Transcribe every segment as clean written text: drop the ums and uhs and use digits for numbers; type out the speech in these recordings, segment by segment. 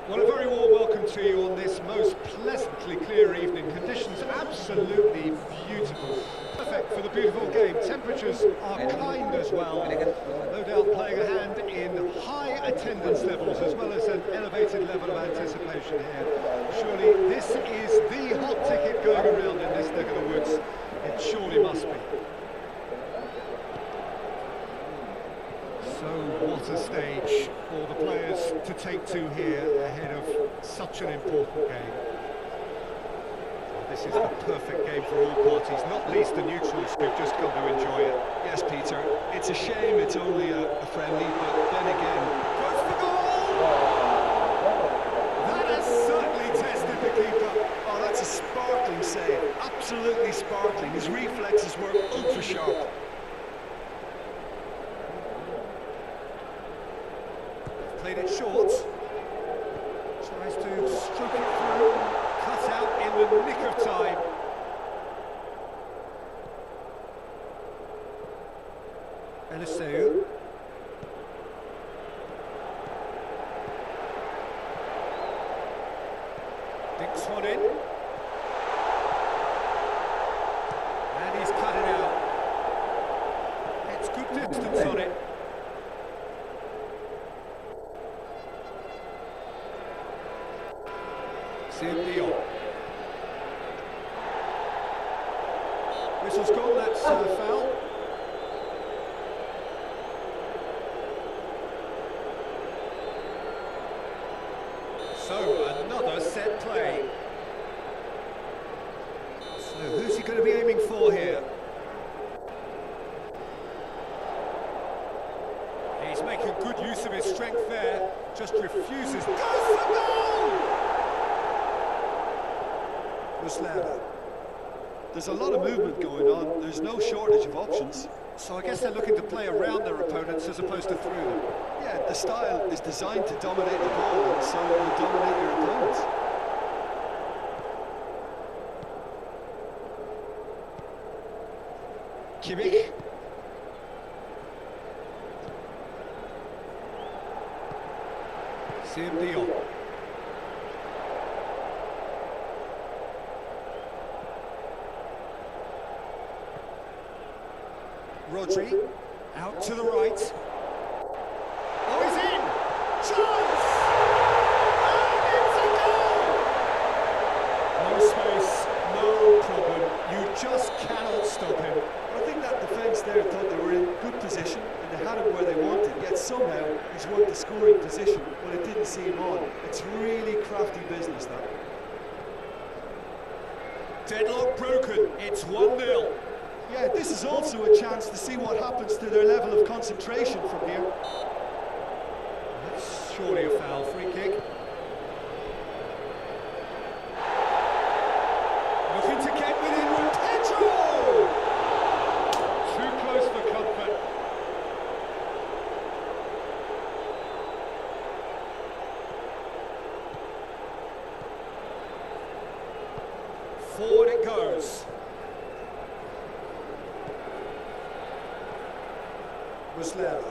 Well, a very warm welcome to you on this most pleasantly clear evening. Conditions absolutely beautiful. Perfect for the beautiful game. Temperatures are kind as well. No doubt playing a hand in high attendance levels as well as an elevated level of anticipation here. Surely this is the hot ticket going around in this neck of the woods. It surely must be. So what a stage for the players to take to here ahead of such an important game. This is the perfect game for all parties, not least the neutrals who've just come to enjoy it. Yes, Peter, it's a shame it's only a friendly, but then again... Goes for goal! That has certainly tested the keeper. Oh, that's a sparkling save, absolutely sparkling. His reflexes were ultra sharp. Played it short. Tries to stroke it through. Cut out in the nick of time. Eliseu. Dinks one in. And he's cut it out. It's good distance on it. Whistle's gone, that's foul. So, another set play. So, who's he going to be aiming for here? He's making good use of his strength there, just refuses. Goes for goal! Selamat. There's a lot of movement going on. There's no shortage of options. So I guess they're looking to play around their opponents as opposed to through them. Yeah, the style is designed to dominate the ball, and so you dominate your opponents. Kimmich. Dion. Rodri, out to the right. Oh, he's in! Chance! And it's a goal! No space, no problem. You just cannot stop him. I think that defence there thought they were in good position and they had him where they wanted, yet somehow he's worked the scoring position when it didn't see him on. It's really crafty business, that. Deadlock broken, it's 1-0. Yeah, this is also a chance to see what happens to their level of concentration from here. That's surely a foul, free kick. Looking to get within with Pedro! Too close for comfort. Forward it goes. Muslera.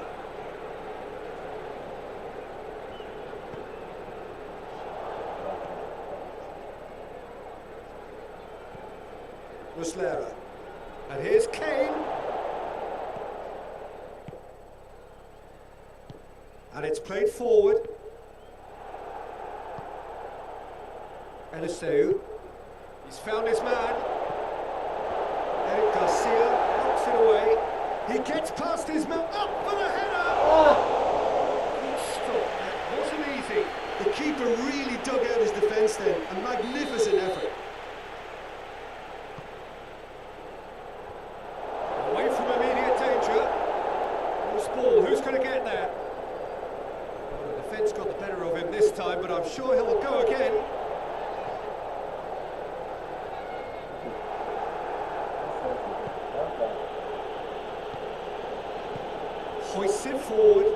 Muslera. And here's Kane. And it's played forward. Eliseu. He's found his man. Eric Garcia knocks it away. He gets past his man, up for the header! Good stop, that wasn't easy. The keeper really dug out his defence then, a magnificent effort. Away from immediate danger. Loose ball, who's going to get there? Well, the defence got the better of him this time, but I'm sure he'll go again. Hoists it forward.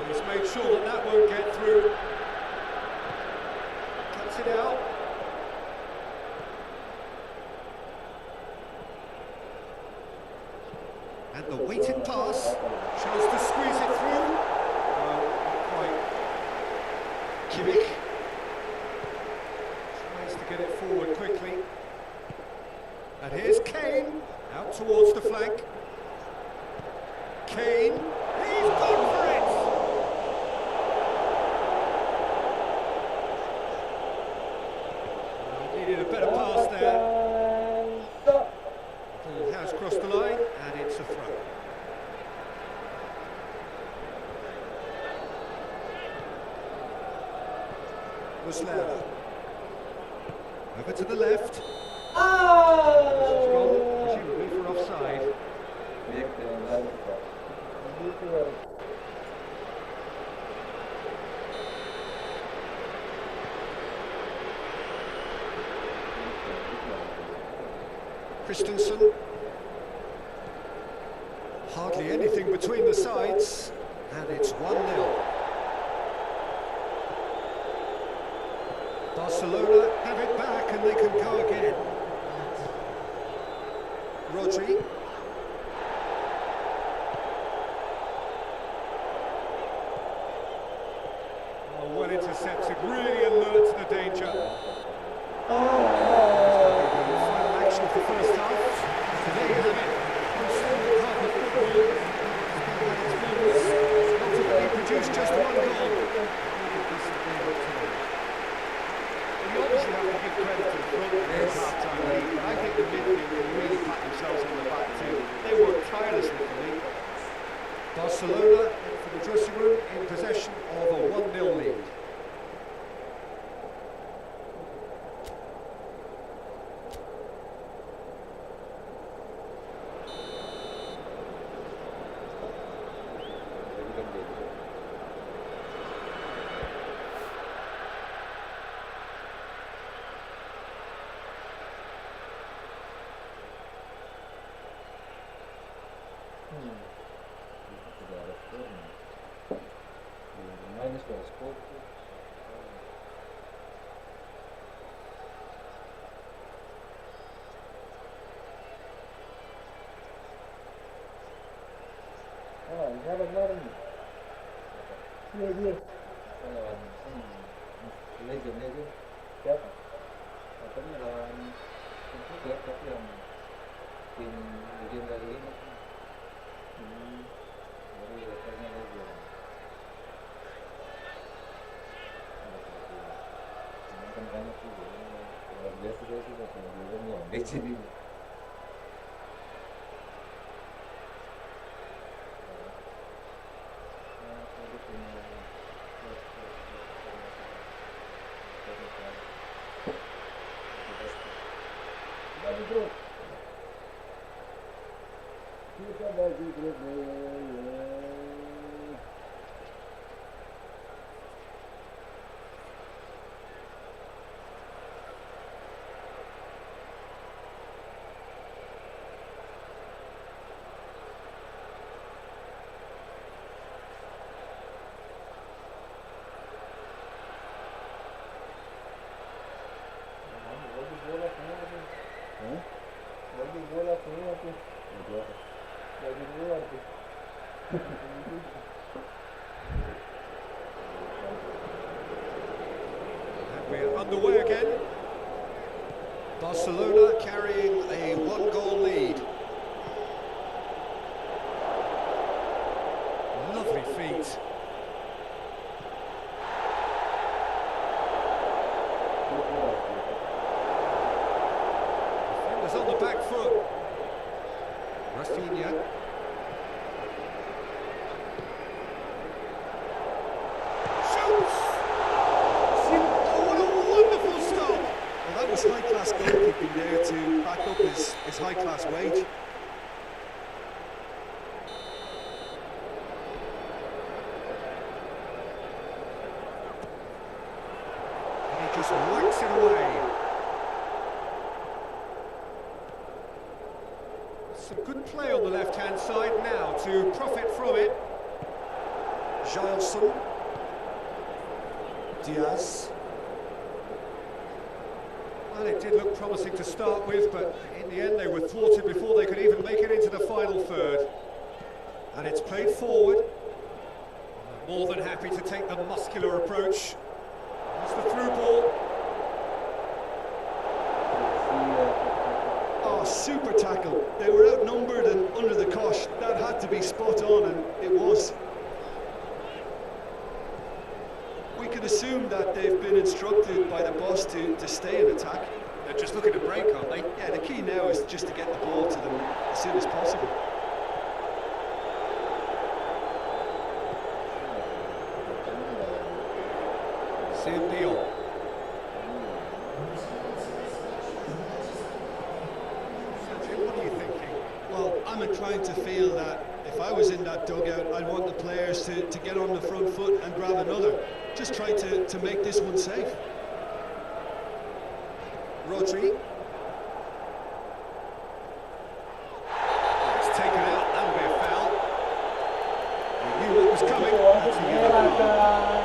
He's made sure that that won't get through. Cuts it out. And the weighted pass. Chance to squeeze it through. Kane. He's gone for it! Needed a better pass there. Ball has crossed the line, and it's a throw. Selamat. Over to the left. It's gone, presumably for offside. Christensen. Hardly anything between the sides, and it's 1-0. Barcelona have it back and they can go again. Rodri. Oh, well intercepted, really alert to the danger. Final action of the first half. So there you have it. Outstanding half of football. Ultimately produced just one goal. You obviously have to give credit to the front in this half-time lead, but I think the midfield can really pat themselves on the back too. They worked tirelessly for me. Barcelona from the dressing room in possession of a 1-0 lead. Bareng-bareng. Iya. Legendnya itu siapa? Katanya lawan Untuk ya, tapi yang tim legend kali ini. Baru levelnya legend. Kan banyak sih, luar biasa sih kalau bilang Yombex ini. Kita bagi grup We're underway again. Barcelona carrying a one-goal lead. Lovely feet. Defenders on the back foot. Rafinha. High-class goalkeeping there to back up his high-class wage. And he just whacks it away. Some good play on the left-hand side now to profit from it. Johnson. Diaz. Well, it did look promising to start with, but in the end they were thwarted before they could even make it into the final third. And it's played forward. More than happy to take the muscular approach. That's the through ball. Oh, super tackle. They were outnumbered and under the cosh. That had to be spot on, and it was. We can assume that they've been instructed by the boss to stay in attack. They're just looking to break, aren't they? Yeah, the key now is just to get the ball to them as soon as possible. What are you thinking? Well, I'm inclined to feel that if I was in that dugout, I'd want the players to get on the front foot and grab another. Just try to make this one safe. Rodri. It's taken out, that'll be a foul. We knew what was coming. That's a yellow card.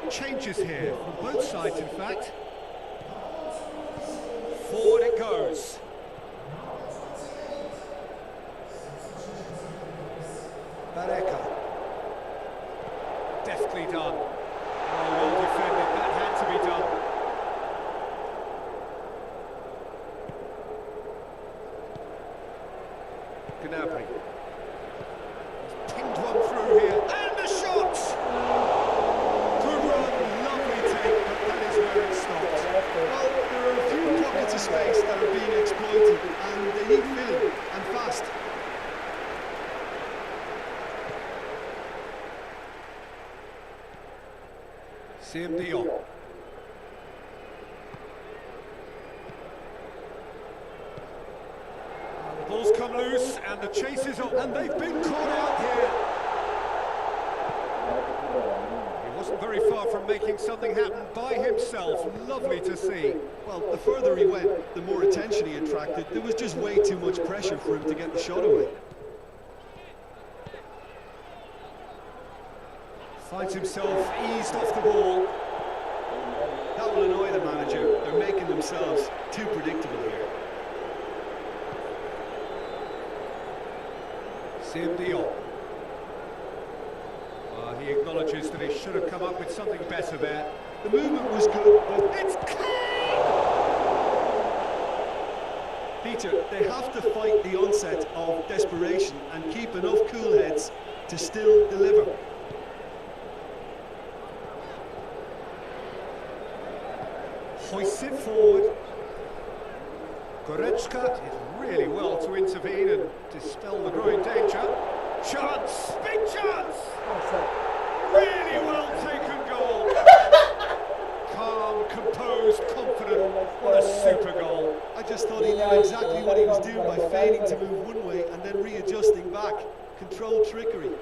Changes here from both sides, in fact. Forward it goes. Bareka. Deftly done. Oh, well defended. That had to be done. Gnabry. He's pinged one through here. And the shot! Well, there are a few pockets of space that are being exploited, and they need filling, and fast. Dion. The ball's come loose, and the chase is on, and they've been caught out here. Wasn't very far from making something happen by himself. Lovely to see. Well, the further he went, the more attention he attracted. There was just way too much pressure for him to get the shot away. Finds himself eased off the ball. That will annoy the manager. They're making themselves too predictable here. Dion. He acknowledges that he should have come up with something better there. The movement was good, but it's clear! Peter, they have to fight the onset of desperation and keep enough cool heads to still deliver. Hoists it forward. Goretzka did really well to intervene and dispel the growing danger. Chance! Big chance! Really well taken goal. Calm, composed, confident. What a super goal. I just thought he knew exactly what he was doing by feigning to move one way and then readjusting back. Controlled trickery.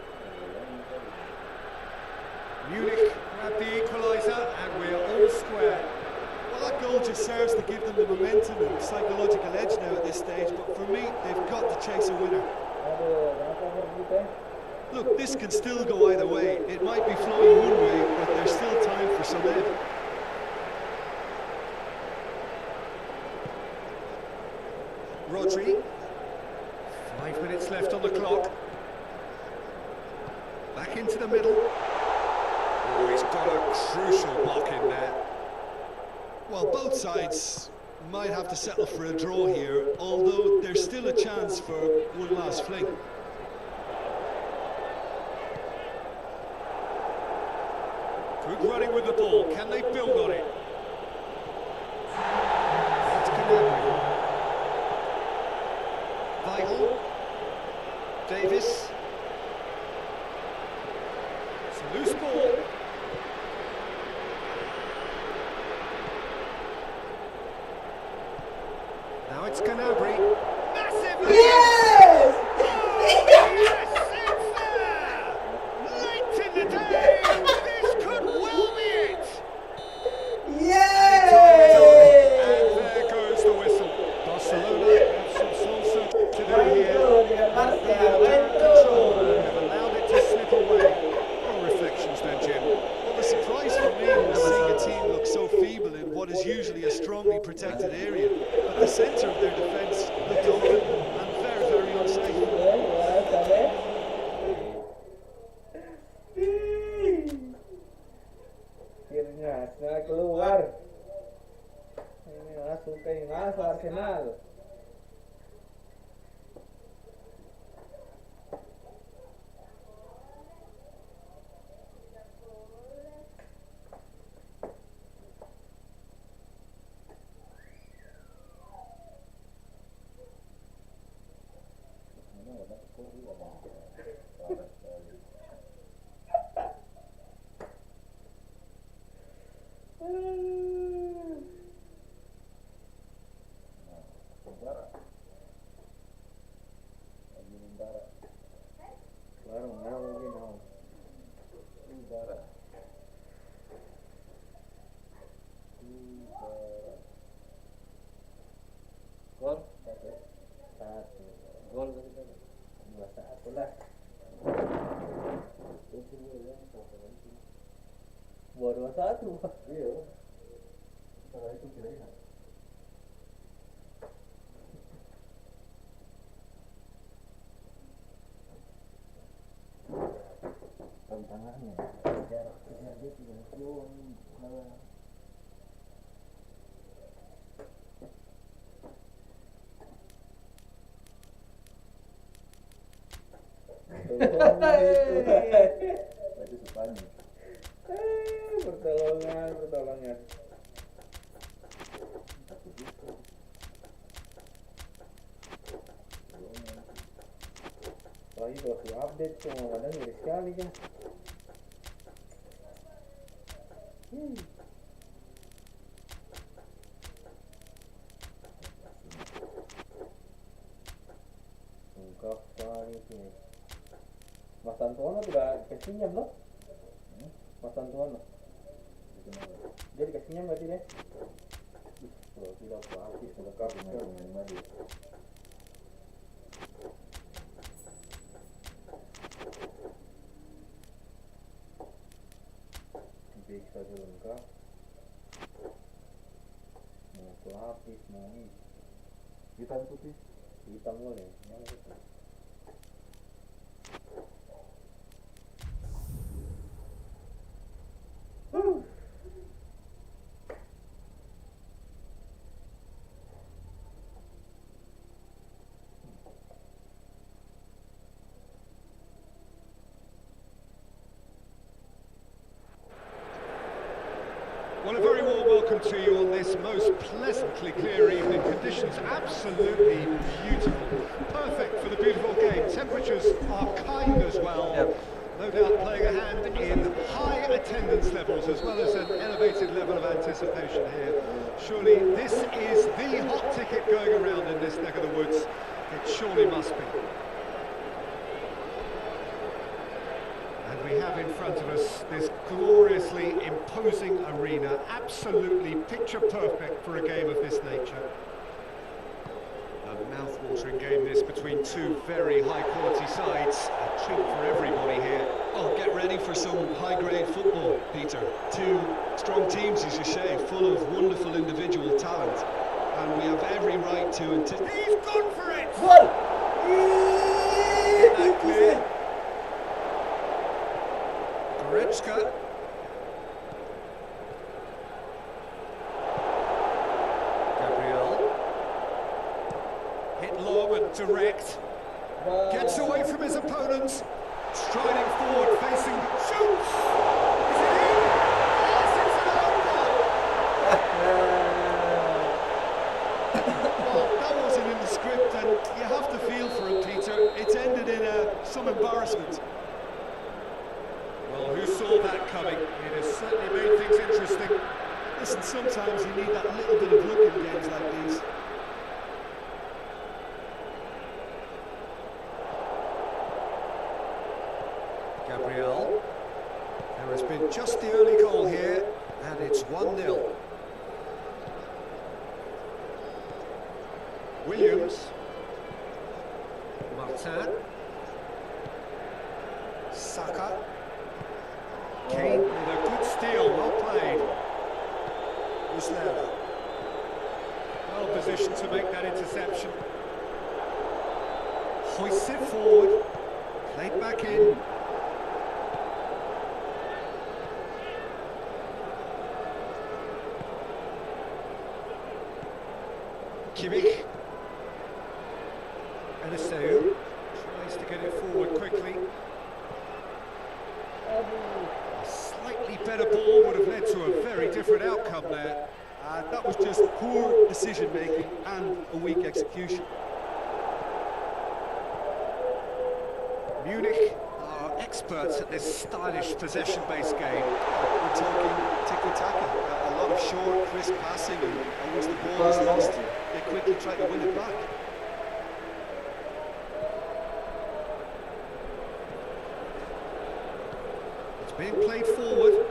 Munich grabbed the equaliser and we're all square. Well, that goal just serves to give them the momentum and psychological edge now at this stage, but for me, they've got to chase a winner. Look, this can still go either way. It might be flowing one way, but there's still time for some ebb. Rodri. 5 minutes left on the clock. Back into the middle. Oh, he's got a crucial block in there. Well, both sides might have to settle for a draw here, although there's still a chance for one last fling. Good running with the ball. Can they build on it? That's Gnabry. Weigl. Davis. It's a loose ball. Now it's Gnabry. Massive lead! Yes! Oh, yes, it's there! Late in the day, this could well be it! Yay! And there goes the whistle. Barcelona have protected area. But the centre of their defence looked open and very, very unsafe. Akhirnya Arsenal keluar. Ini langsung ke Arsenal. Gol 2-1 lah. 2-1. Iya. Salah itu kira-kira. Tantangannya jarak dia 30 malah. Itu supaya pertolongan. Wah, ini waktu update kadang ngeri sekali kan. Enggak sekali sih. Mas Antono tidak dikasih nyam loh. Mas Antono dia dikasih nyam berarti deh. Kalau tidak aktif melengkap dengan maju. Bisa lengkap. Mau pelapis, mau ini. Hitam putih. Hitam boleh. Yang putih. Well, a very warm welcome to you on this most pleasantly clear evening. Conditions absolutely beautiful. Perfect for the beautiful game. Temperatures are kind as well. Yep. No doubt playing a hand in high attendance levels as well as an elevated level of anticipation here. Surely this is the hot ticket going around in this neck of the woods. It surely must be. We have in front of us this gloriously imposing arena, absolutely picture perfect for a game of this nature. A mouth-watering game this between two very high-quality sides. A treat for everybody here. Oh, get ready for some high-grade football, Peter. Two strong teams, as you say, full of wonderful individual talent. And we have every right to... He's gone for it! Gol! That clear. Goretzka. Gabriel. Hit low and direct. Gets away from his opponents. Striding forward, facing... Shoots! Is it in? Yes, it's an own goal! Well, that wasn't in the script, and you have to feel for it, Peter. It's ended in some embarrassment. Well, who saw that coming? It has certainly made things interesting. Listen, sometimes you need that little bit of luck in games like these. Gabriel. There has been just the early goal here, and it's 1-0. Williams. Martin. Saka. Kane with a good steal, well played. Muslera. well positioned to make that interception. Hoists it forward, played back in. Kimmich. And Aseu tries to get it forward quickly. A slightly better ball would have led to a very different outcome there. That was just poor decision making and a weak execution. Munich are experts at this stylish possession-based game. We're talking tiki-taka, a lot of short, crisp passing, and once the ball is lost, they quickly try to win it back. It's being played forward.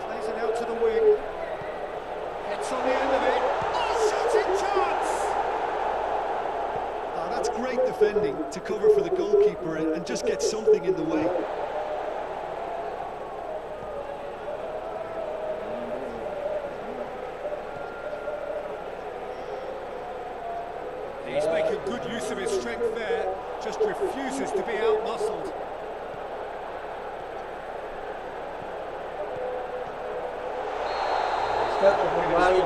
Plays it out to the wing. Gets on the end of it. Oh, shooting chance! That's great defending to cover for the goalkeeper and just get something in the way. He's making good use of his strength there, just refuses to be out-muscled. Baru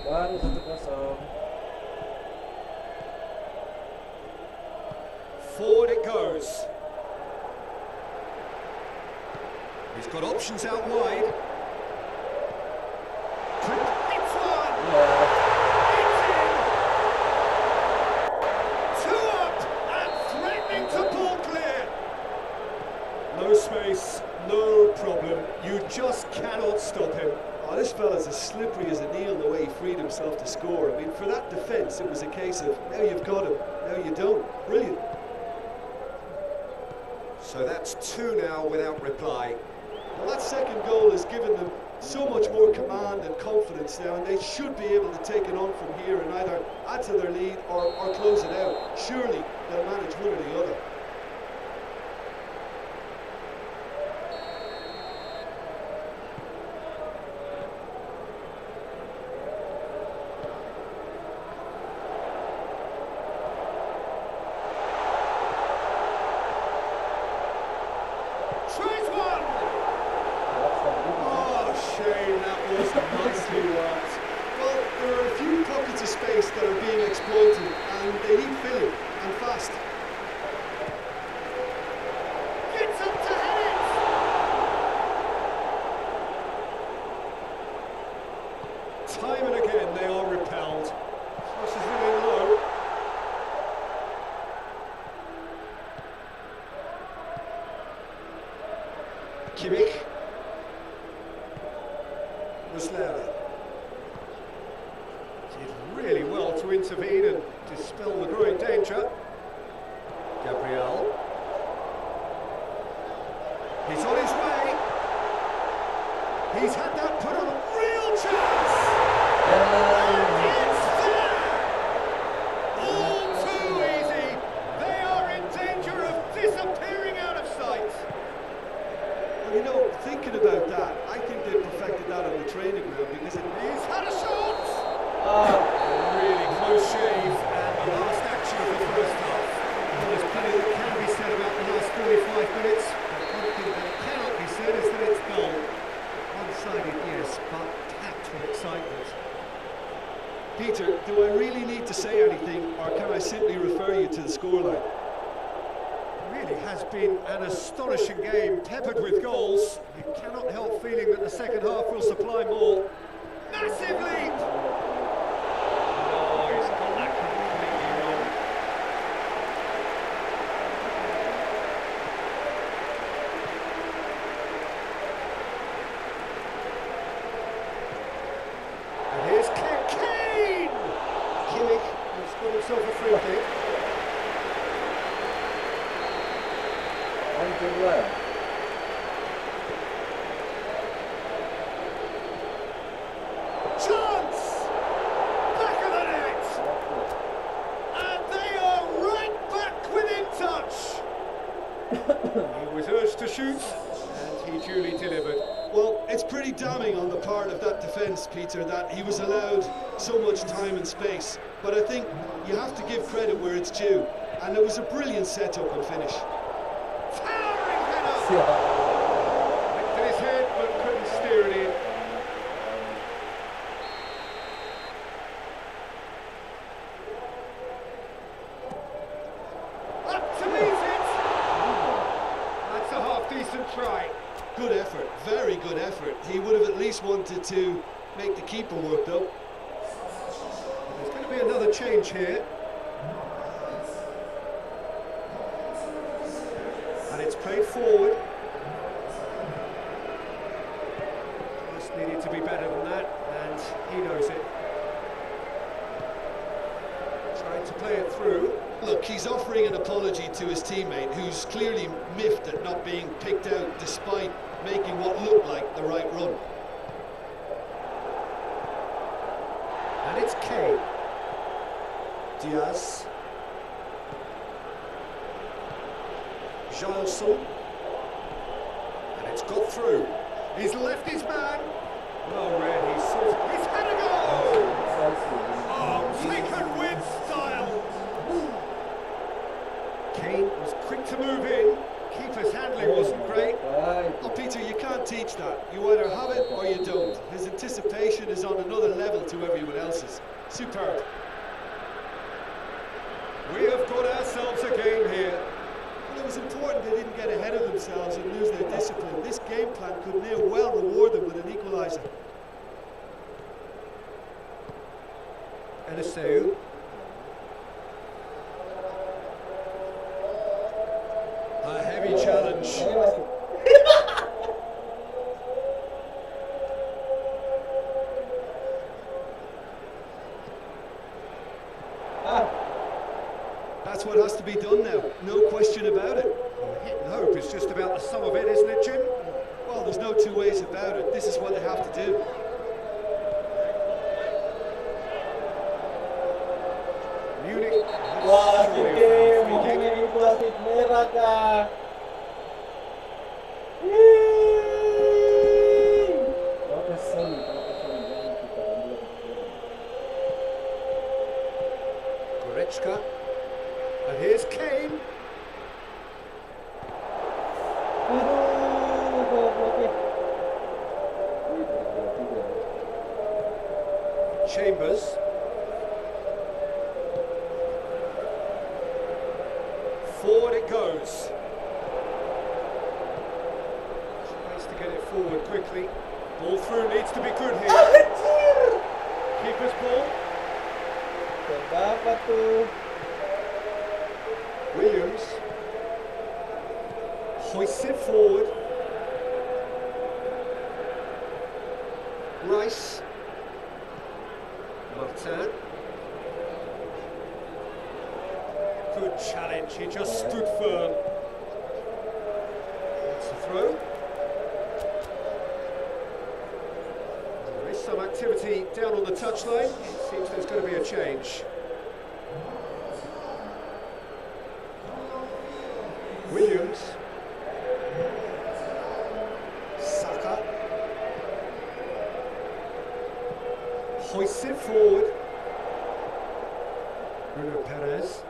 1-0. Forward it goes. He's got options out wide. It's one! It's in! Two up and threatening to ball clear. No space, no problem. You just cannot stop him. Oh, this fella's as slippery as an eel the way he freed himself to score. I mean, for that defence, it was a case of, now you've got him, now you don't. Brilliant. So that's two now without reply. Well, that second goal has given them so much more command and confidence now, and they should be able to take it on from here and either add to their lead or close it out. Surely they'll manage one or the other. Tries one! Oh, shame, that was nicely worked. Well, there are a few pockets of space that are being exploited, and they need filling, and fast. Gets up to head it! Time and again they are repelled. Crosses it in low. Kimmich. Muslera. Did really well to intervene and dispel the growing danger. Gabriel. He's on his way. He's had that put on a real chance. And it's there. All too easy. They are in danger of disappearing out of sight. Well, you know, thinking about that, I think they perfected that on the training ground because He's had a shot. Really close shave and the last action of the first half. There's plenty that can be said about the last 45 minutes. But one thing that cannot be said is that it's dull. One-sided, yes, but packed with excitement. Peter, do I really need to say anything, or can I simply refer you to the scoreline? Really has been an astonishing game, peppered with goals. You cannot help feeling that the second half will supply more. Massive lead! No, he's got that completely wrong. And here's Kane! Kimmich has got himself a free kick. Chance! Back of the net! And they are right back within touch! He was urged to shoot, defence, Peter, that he was allowed so much time and space. But I think you have to give credit where it's due. And it was a brilliant setup and finish. Towering header! Licked his head, but couldn't steer it in. Up to meet it! That's a half-decent try. Good effort, very good effort. He would have at least wanted to make the keeper work, though. There's going to be another change here. And it's played forward. Just needed to be better than that, and he knows it. Trying to play it through. Look, he's offering an apology to his teammate, who's clearly miffed at not being picked out despite making what looked like the right run. And it's Kane. Diaz. Jalson. And it's got through. He's left his man. Well read, he's sorted. He's had a goal! Oh, taken with style. Kane was quick to move in. Keeper's handling wasn't great. Oh, Peter, you can't teach that. You either have it or you don't. His anticipation is on another level to everyone else's. Superb. We have got ourselves a game here. Well, it was important they didn't get ahead of themselves and lose their discipline. This game plan could near well reward them with an equaliser. Eliseu. A heavy challenge. That's what has to be done now, no question about it. Hit and hope is just about the sum of it, isn't it, Jim? Well, there's no two ways about it. This is what they have to do. Munich. Wah, Surely a sige, free mau kick. ngomongin plastik merah kah? Goretzka. And here's Kane. Aduh, goblok. Chambers. Forward it goes. Tries to get it forward quickly. Ball through, needs to be good here. Anjir! Keeper's ball. Apa tuh? Williams. Hoists it forward. Rice. Martin. Good challenge, he just stood firm. That's a throw. There is some activity down on the touchline. It seems there's going to be a change. Williams. Saka. Hoists it forward. Bruno Perez.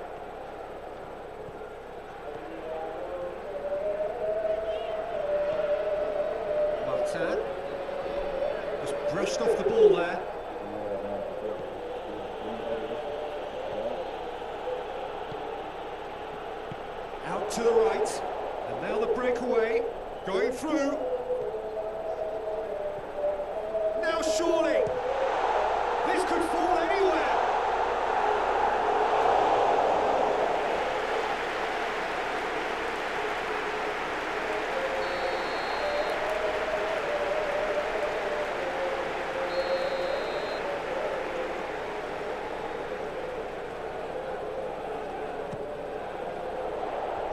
Martin. Just brushed off the ball there. Out to the right. And now the breakaway. Going through. Now surely. This could fall anywhere.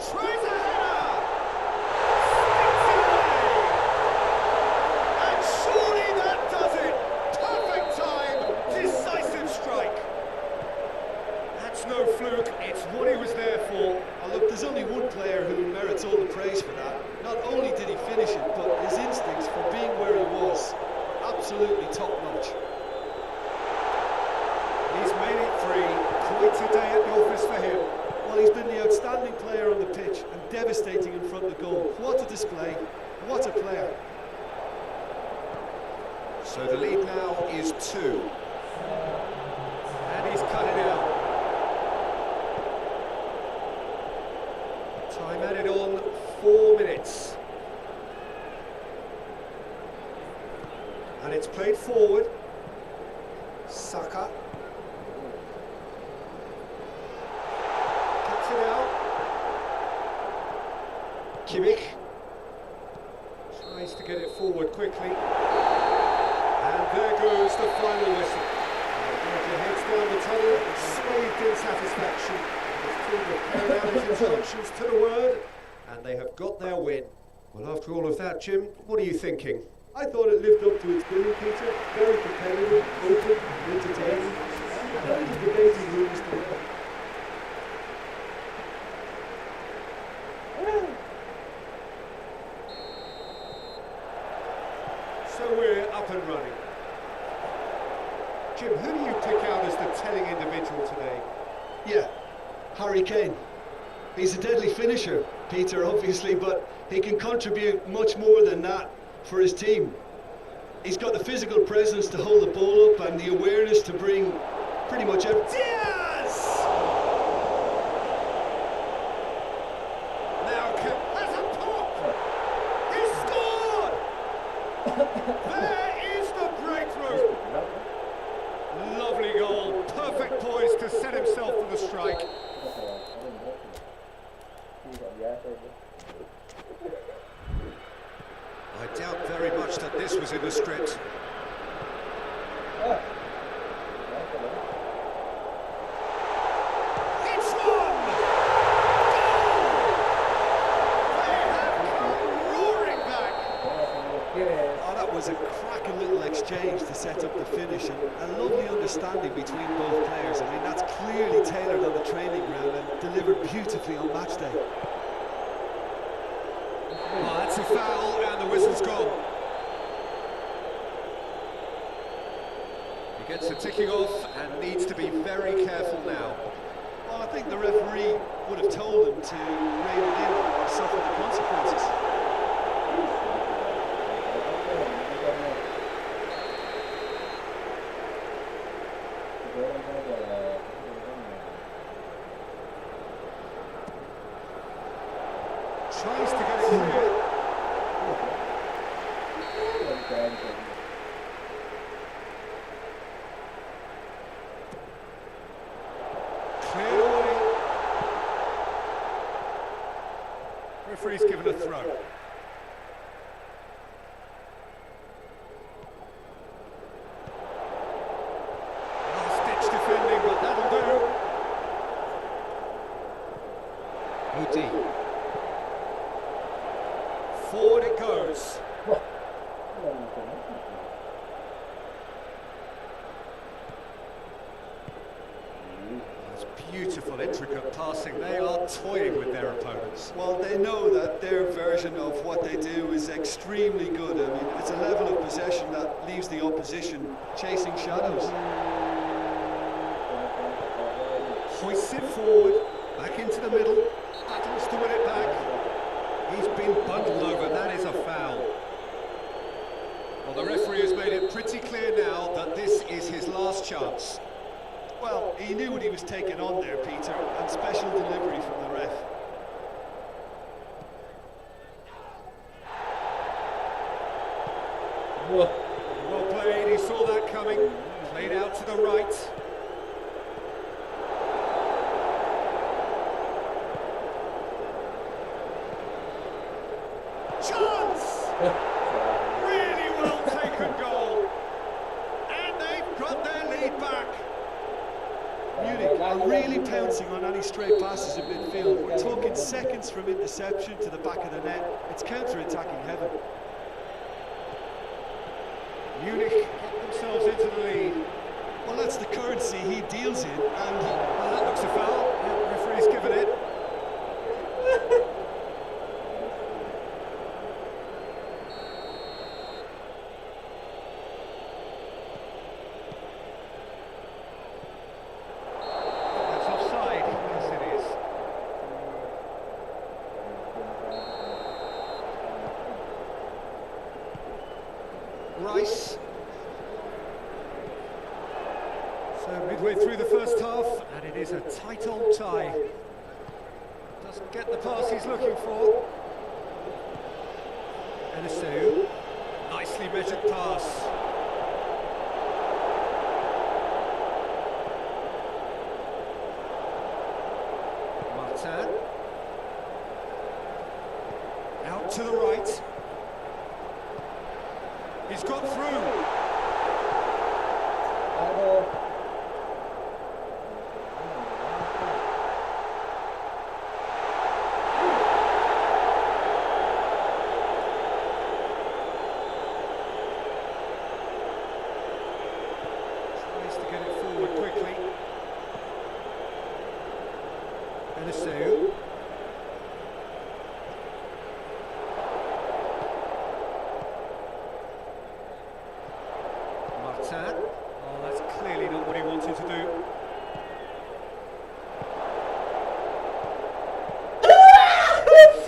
Tries a header! Sticks it away! And surely that does it! Perfect time, decisive strike. That's no fluke, it's what he was there for. Oh, look, there's only one player who merits all the praise for that. Not only did he finish it, but his instincts for being where he was. Absolutely. absolutely top-notch. He's made it 3. Quite a day at the office for him. Well, he's been the outstanding player on the pitch and devastating in front of the goal. What a display, what a player. So the lead now is 2. And he's cut it out. Time added on 4 minutes. And it's played forward. Saka. Cuts it out. Kimmich. Tries to get it forward quickly. And there goes the final whistle. He heads down the tunnel, swathed in satisfaction. His team have carried out his instructions to the word, and they have got their win. Well, after all of that, Jim, what are you thinking? I thought it lived up to its billing, Peter. Very competitive, open, entertaining. Plenty of debating rooms to it. So we're up and running. Jim, who do you pick out as the telling individual today? Yeah, Harry Kane. He's a deadly finisher, Peter, obviously, but he can contribute much more than that for his team. He's got the physical presence to hold the ball up and the awareness to bring pretty much everything. Diaz! Now has a pop! He scored! There is the breakthrough! Lovely goal, perfect poise to set himself for the strike. I doubt very much that this was in the script. It's one! They have come roaring back! Oh, that was a cracking little exchange to set up the finish and a lovely understanding between both players. I mean, that's clearly tailored on the training ground and delivered beautifully on match day. Oh, that's a foul and the whistle's gone. He gets the ticking off and needs to be very careful now. Well, I think the referee would have told him to rein it in or suffer the consequences. Tries to get it clear. Cleared away. Referee's given a throw. Last-ditch defending, but that'll do. Moody. Forward it goes. That's beautiful, intricate passing. They are toying with their opponents. Well, they know that their version of what they do is extremely good. I mean, it's a level of possession that leaves the opposition chasing shadows. Hoists it forward, back into the middle, battles to win it back. He's been bundled over, that is a foul. Well, the referee has made it pretty clear now that this is his last chance. Well, he knew what he was taking on there, Peter, and special delivery from the ref. Well played, he saw that coming, played out to the right. Chance! Really well taken goal. And they've got their lead back. Munich are really pouncing on any stray passes in midfield. We're talking seconds from interception to the back of the net. It's counter-attacking heaven. Munich get themselves into the lead. Well, that's the currency he deals in, and Well, that looks a foul. Yeah, referee's given it. So midway through the first half, and it is a tight old tie. Doesn't get the pass he's looking for. Enesu, nicely measured pass. Martin. Out to the right. He's got through. Tries to get it forward quickly. Enesu. Martin. Oh, that's clearly not what he wanted to do.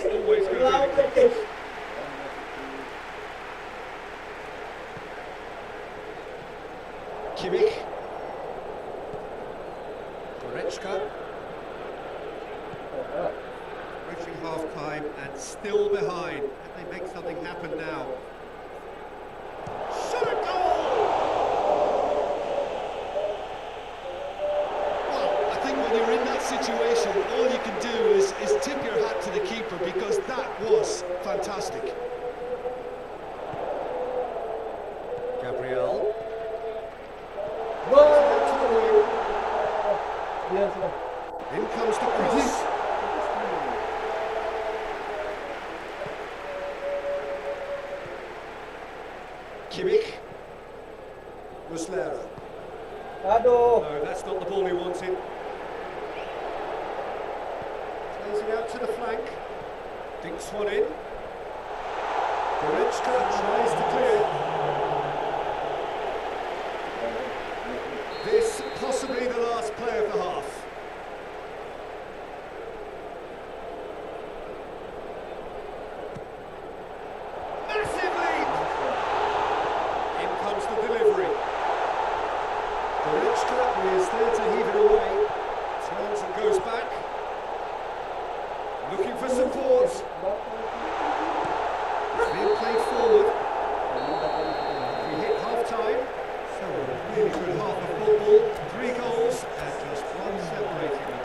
Always going to be the case. Kimmich. Goretzka. Reaching half-time and still behind. Can they make something happen now? Shot a goal! Well, I think when you're in that situation, all you can do is tip your hat to the keeper, because that was fantastic. Gabriel. In comes the cross. Kimmich. Muslera. Aduh. No, that's not the ball he wanted. Plays it out to the flank. Dinks one in. Goretzka tries to clear. This possibly the last play of the half. Massive lead! In comes the delivery. Goretzka is there to heave it away. Turns and goes back. Looking for support. It's being played forward. We hit half-time. So a really good half of football. 3 goals and just one separating them.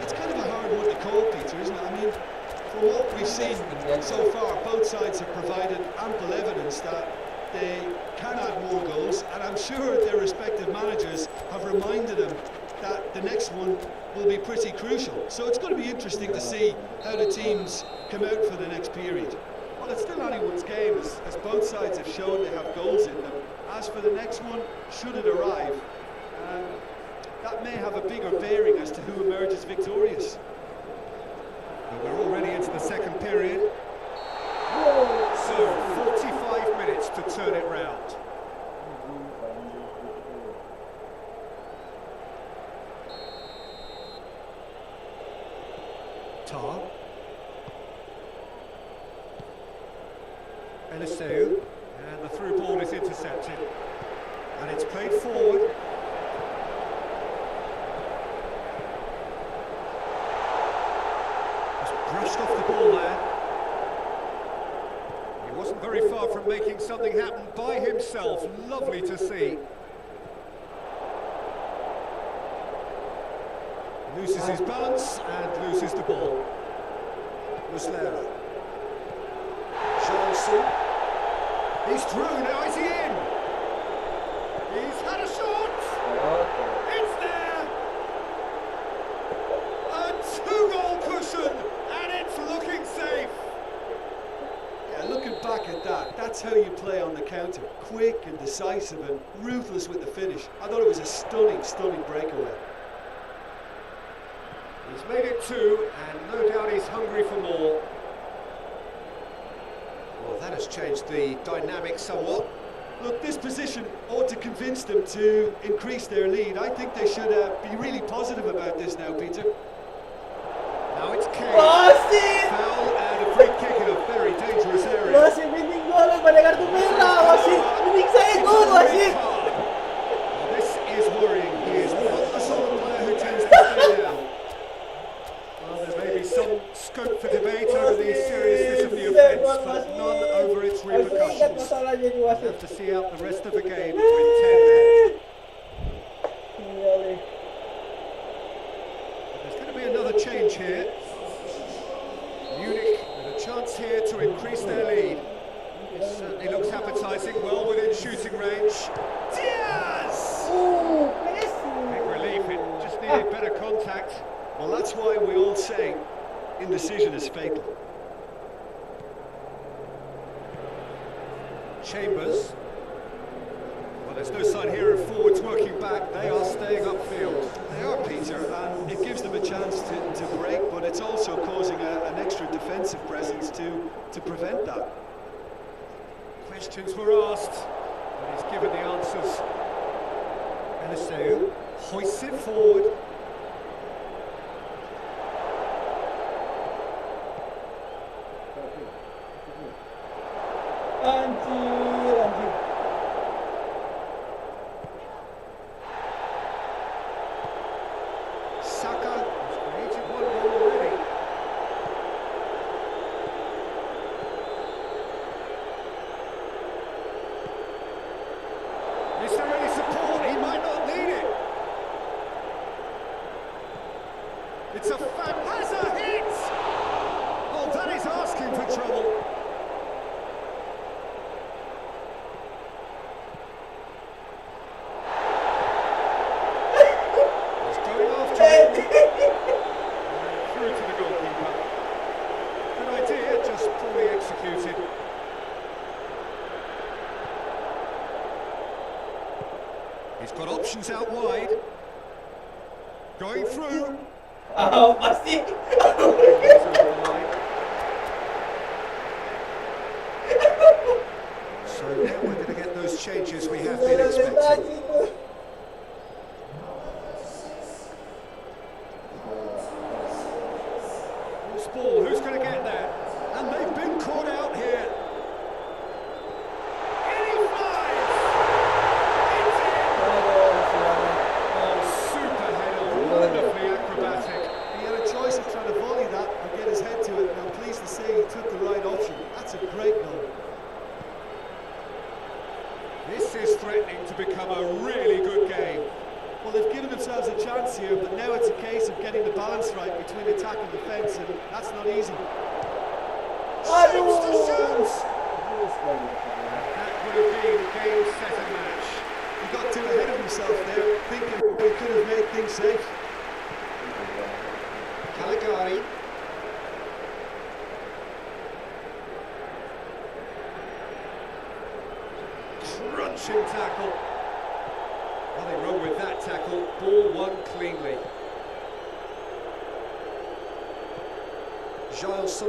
It's kind of a hard one to call, Peter, isn't it? I mean, from what we've seen so far, both sides have provided ample evidence that they can add more goals, and I'm sure their respective managers have reminded them that the next one will be pretty crucial. So it's going to be interesting to see how the teams come out for the next period. Well, it's still anyone's game, as both sides have shown they have goals in them. As for the next one, should it arrive, that may have a bigger bearing as to who emerges victorious. But we're already into the second period. So 45 minutes to turn it round. Tar. Enesu, and the through ball is intercepted, and it's played forward. Just brushed off the ball there. He wasn't very far from making something happen by himself. Lovely to see. Loses his balance and loses the ball. Muslera. Johnson. He's through, now is he in? He's had a shot! It's there! A 2-goal cushion, and it's looking safe! Yeah, looking back at that, that's how you play on the counter. Quick and decisive and ruthless with the finish. I thought it was a stunning, stunning breakaway. He's made it 2, and no doubt he's hungry for more. Well, that has changed the dynamic somewhat. Look, this position ought to convince them to increase their lead. I think they should be really positive about this now, Peter. Now it's Kane. Wasit! Foul and a free kick in a very dangerous area. Wasit, binding gol, manegar tu merah, wasit! Binding sa gol, wasit! create better contact. Well, that's why we all say indecision is fatal. Chambers. Well, there's no sign here of forwards working back. They are staying upfield. They are, Peter, and it gives them a chance to break, but it's also causing an extra defensive presence to prevent that. Questions were asked, and he's given the answers. Eliseu hoists it forward. Anjir. Saka has created one goal already. Is there any support? He might not need it. It's a has a hit! Oh, that is asking for trouble. He's going after it. Through to the goalkeeper. Good idea, just poorly executed. He's got options out wide. Going through. Oh, pasti. So now we're going to get those changes we have been expecting. Loose ball, who's going to get there? And they've been caught out here. In he flies! It's in! Oh, super header, wonderfully acrobatic. He had a choice of trying to volley that or get his head to it, and I'm pleased to say he took the right option. That's a great goal. This is threatening to become a really good game. Well, they've given themselves a chance here, but now it's a case of getting the balance right between attack and defence, and that's not easy. Shoots to shoot! That would have been game, set and match. He got too ahead of himself there, thinking he could have made things safe. Caligari. Crunching tackle. Nothing wrong with that tackle. Ball won cleanly. Giles.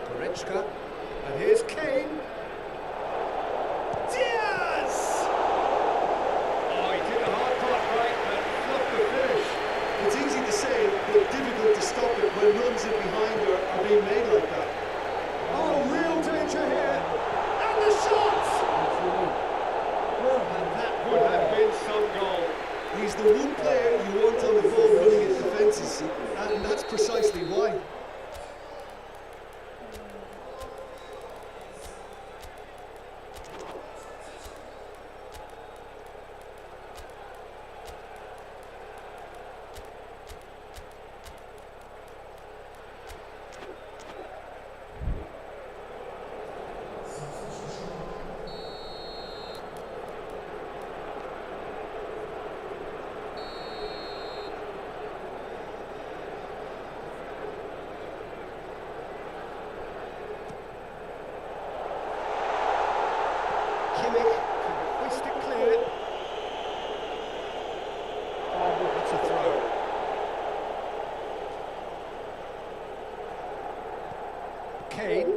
Goretzka. And here's Kane. Diaz! Oh, he did the hard part right, but fluffed the finish. It's easy to say, but difficult to stop it when runs in behind are being made like that. Oh, real danger here. And the shot! And that would have been some goal. He's the one player you want on the ball running at defences, and that's precisely why. Hoist it clear. That's a throw. Kane.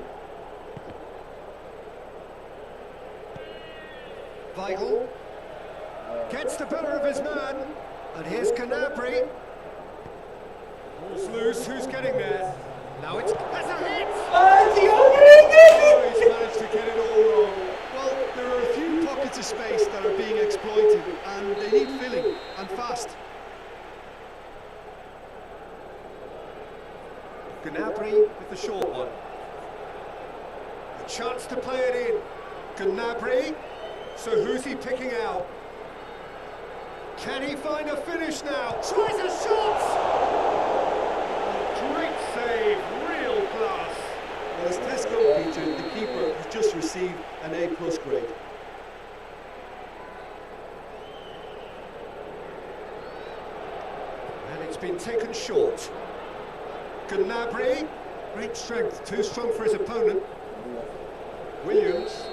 Weigl. Gets the better of his man. And here's Gnabry. Ball's loose. Who's getting there? Now it's... That's a hit! Oh, he's managed to get it all wrong. Well, there are a few pockets of space that are being exploited, and they need filling, and fast. Gnabry with the short one. A chance to play it in. Gnabry. So who's he picking out? Can he find a finish now? Tries a shot! Great save, real class. Well, as Tesco featured, the keeper has just received an A+ grade. it's been taken short. Gnabry, great strength, too strong for his opponent. Williams.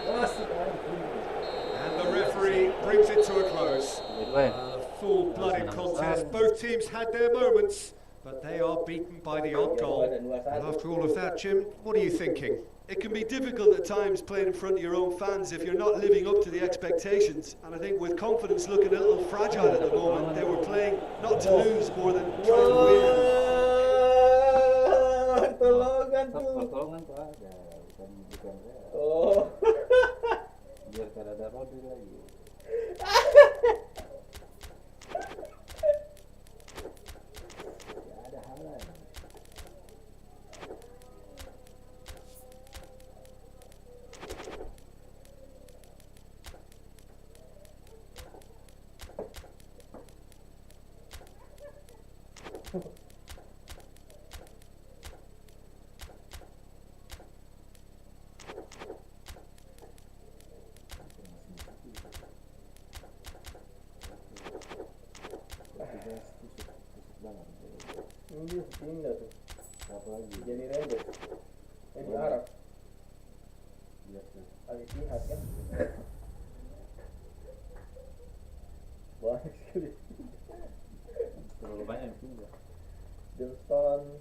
And the referee brings it to a close. A full-blooded contest. Both teams had their moments, but they are beaten by the odd goal. And after all of that, Jim, what are you thinking? It can be difficult at times playing in front of your own fans if you're not living up to the expectations. And I think with confidence looking a little fragile at the moment, they were playing not to lose more than trying to win. Tolongan tuh. Oh. Biar kada ada rodi lagi. Ya ada halan. Ini pindah tuh. Apa lagi? Jadi rembes. Di Arab. Biasa. Al-Ittihad kan? Banyak sekali. Terlalu banyak yang pindah. Johnston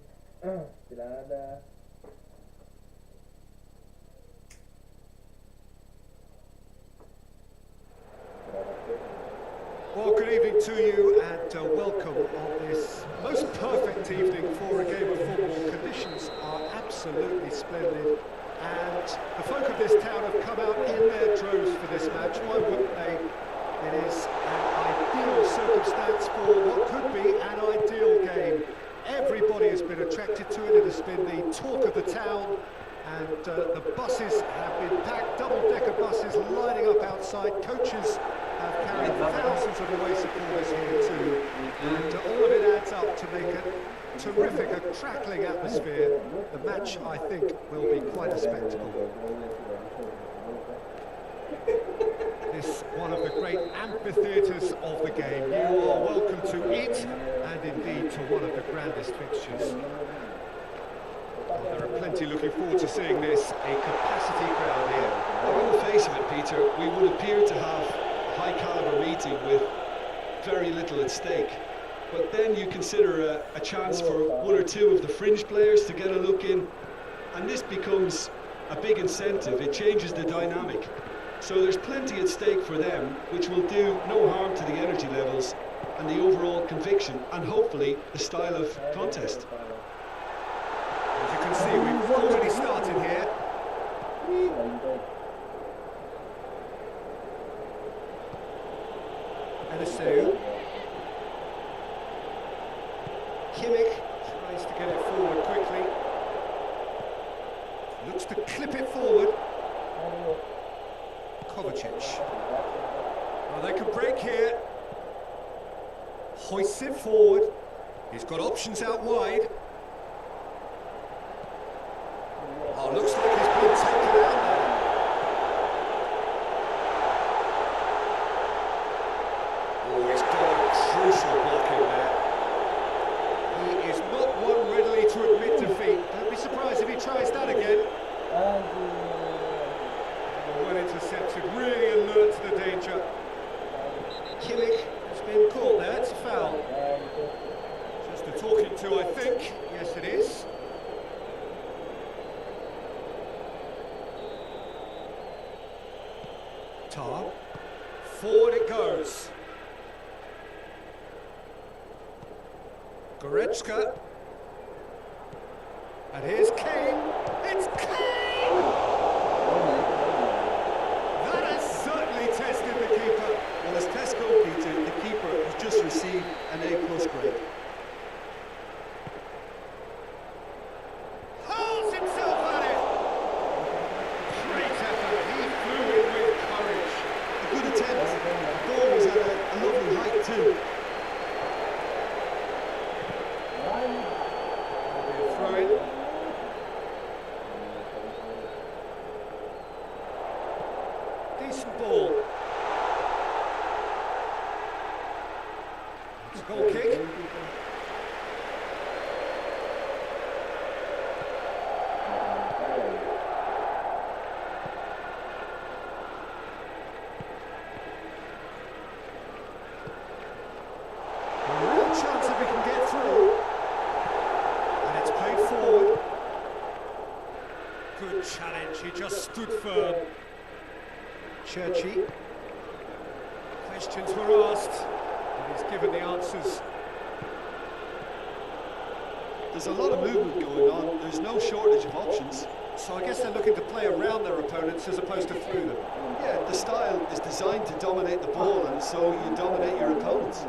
tidak ada. Well, good evening to you and welcome on this most perfect evening for a game of football. Conditions are absolutely splendid and the folk of this town have come out in their droves for this match. Why wouldn't they? It is an ideal circumstance for what could be an ideal game. Everybody has been attracted to it. It has been the talk of the town and the buses have been packed, double-decker buses lining up outside. Coaches have carried thousands of away supporters here too, and all of it adds up to make a terrific, a crackling atmosphere. The match, I think, will be quite a spectacle. This one of the great amphitheatres of the game. You are welcome to it, and indeed to one of the grandest fixtures. Well, there are plenty looking forward to seeing this, a capacity crowd here. On the face of it, Peter, we would appear to have high caliber meeting with very little at stake, but then you consider a chance for one or two of the fringe players to get a look in, and this becomes a big incentive. It changes the dynamic, so there's plenty at stake for them, which will do no harm to the energy levels and the overall conviction and hopefully the style of contest. As you can see, we've already started here. Eliseu. Kimmich tries to get it forward quickly. Looks to clip it forward. Kovacic. Well, they can break here. Hoists it forward. He's got options out wide. Oh, looks like he's been taken out there. Oh, he's got a crucial block in there. He is not one readily to admit defeat. Don't be surprised if he tries that again. Well intercepted, really alert to the danger. Kimmich has been caught there, it's a foul. Just a talking to, I think. Yes, it is. Tar. Forward it goes. Goretzka. And here's Kane. It's Kane! That has certainly tested the keeper. Well, as test goal, Peter, the keeper has just received an A+ grade. Hurls himself at it! Great effort, he flew in with courage. A good attempt. The ball was at a lovely height too. Throw in. Decent ball. It's a goal kick. Churchy. Questions were asked, and he's given the answers. There's a lot of movement going on. There's no shortage of options. So I guess they're looking to play around their opponents as opposed to through them. Yeah, the style is designed to dominate the ball, and so you dominate your opponents.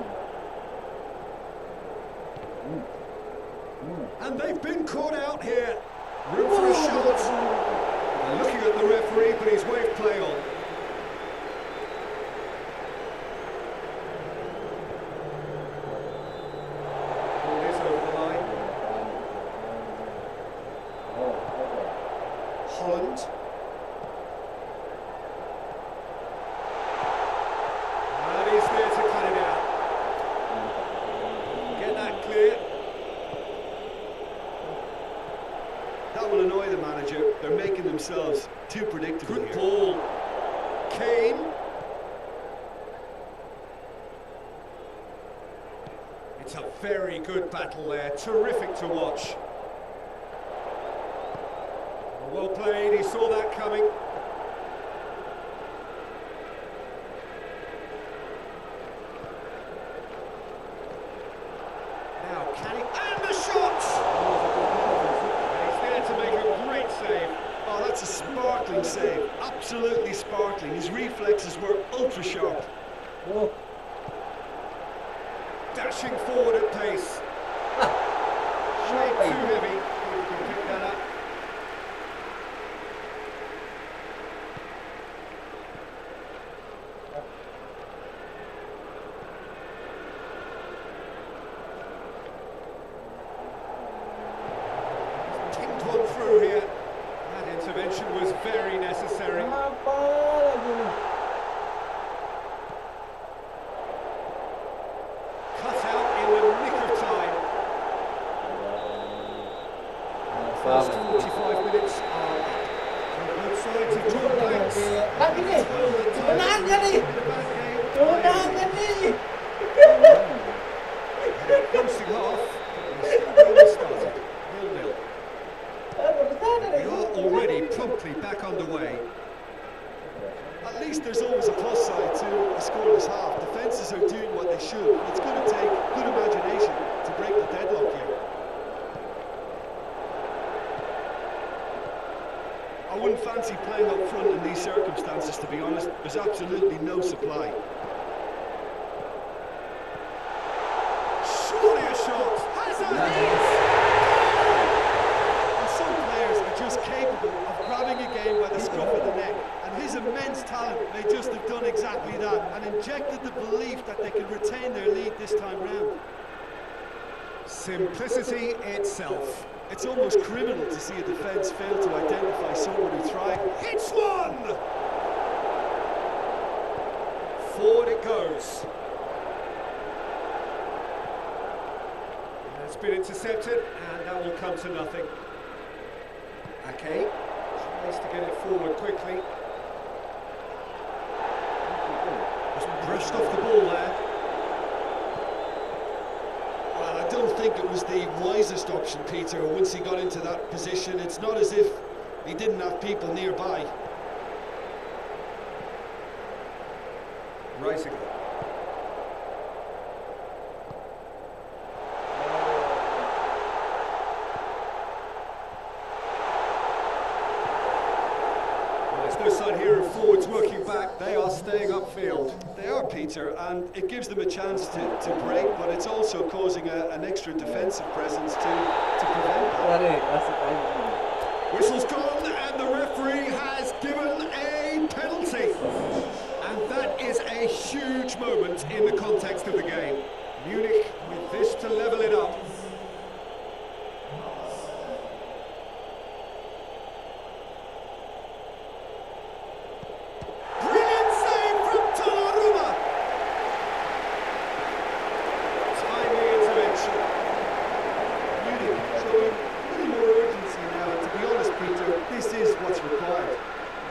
And they've been caught out here. Room for a shot. They're looking at the referee, but he's waved play on. Ball is over the line. Holland. And he's there to cut it out. Get that clear. That will annoy the manager. They're making themselves too predictable Good here. ball. Kane. It's a very good battle there. Terrific to watch. Well played. He saw that coming. Now, can he... And the shot! He's there to make a great save. Oh, that's a sparkling save. Absolutely sparkling. His reflexes were ultra sharp. Dashing forward at pace. Shade too heavy. He can pick that up. Tinged one through here. That intervention was very necessary. Cut out in the nick of time. First 45 minutes are up. On both sides have drawn blanks. Tenang kan ni? Tenang kan ni? Closing half, but he's still only started. 0-0. We are already promptly back underway. At least there's always a plus side to a scoreless half. Defences are doing what they should. It's going to take good imagination to break the deadlock here. I wouldn't fancy playing up front in these circumstances, to be honest. There's absolutely no supply. Surely a shot. Hazard! And some players are just capable of grabbing a game by the scruff of the neck. And his immense talent may just have done exactly that and injected the belief that they can retain their lead this time round. Simplicity itself. It's almost criminal to see a defence fail to identify someone who tried. Hits one! Forward it goes. That's been intercepted, and that will come to nothing. Ake tries to get it forward quickly. Just brushed off the ball there. Well, I don't think it was the wisest option, Peter, once he got into that position. It's not as if he didn't have people nearby. Rising. There's no sign here of forwards working back. They are staying upfield. They are, Peter, and it gives them a chance to break, but it's also causing an extra defensive presence to prevent that. Whistle's gone, and the referee has given a penalty. And that is a huge moment in the context of the game. Munich with this to level it up. Brilliant save from Donnarumma. Timely intervention. Munich showing a little more urgency now, and to be honest, Peter, this is what's required.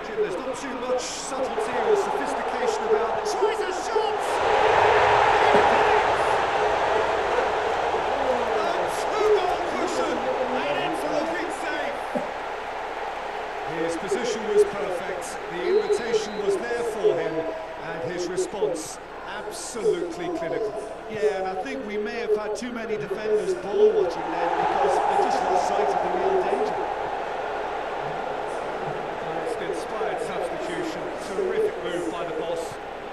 Jim, there's not too much subtlety or sophistication about it. Tries a shot! A two-goal cushion, and it's looking safe. His position was perfect. And his response, absolutely clinical. Yeah, and I think we may have had too many defenders ball watching then because they just lost sight of the real danger. It's an inspired substitution. Terrific move by the boss.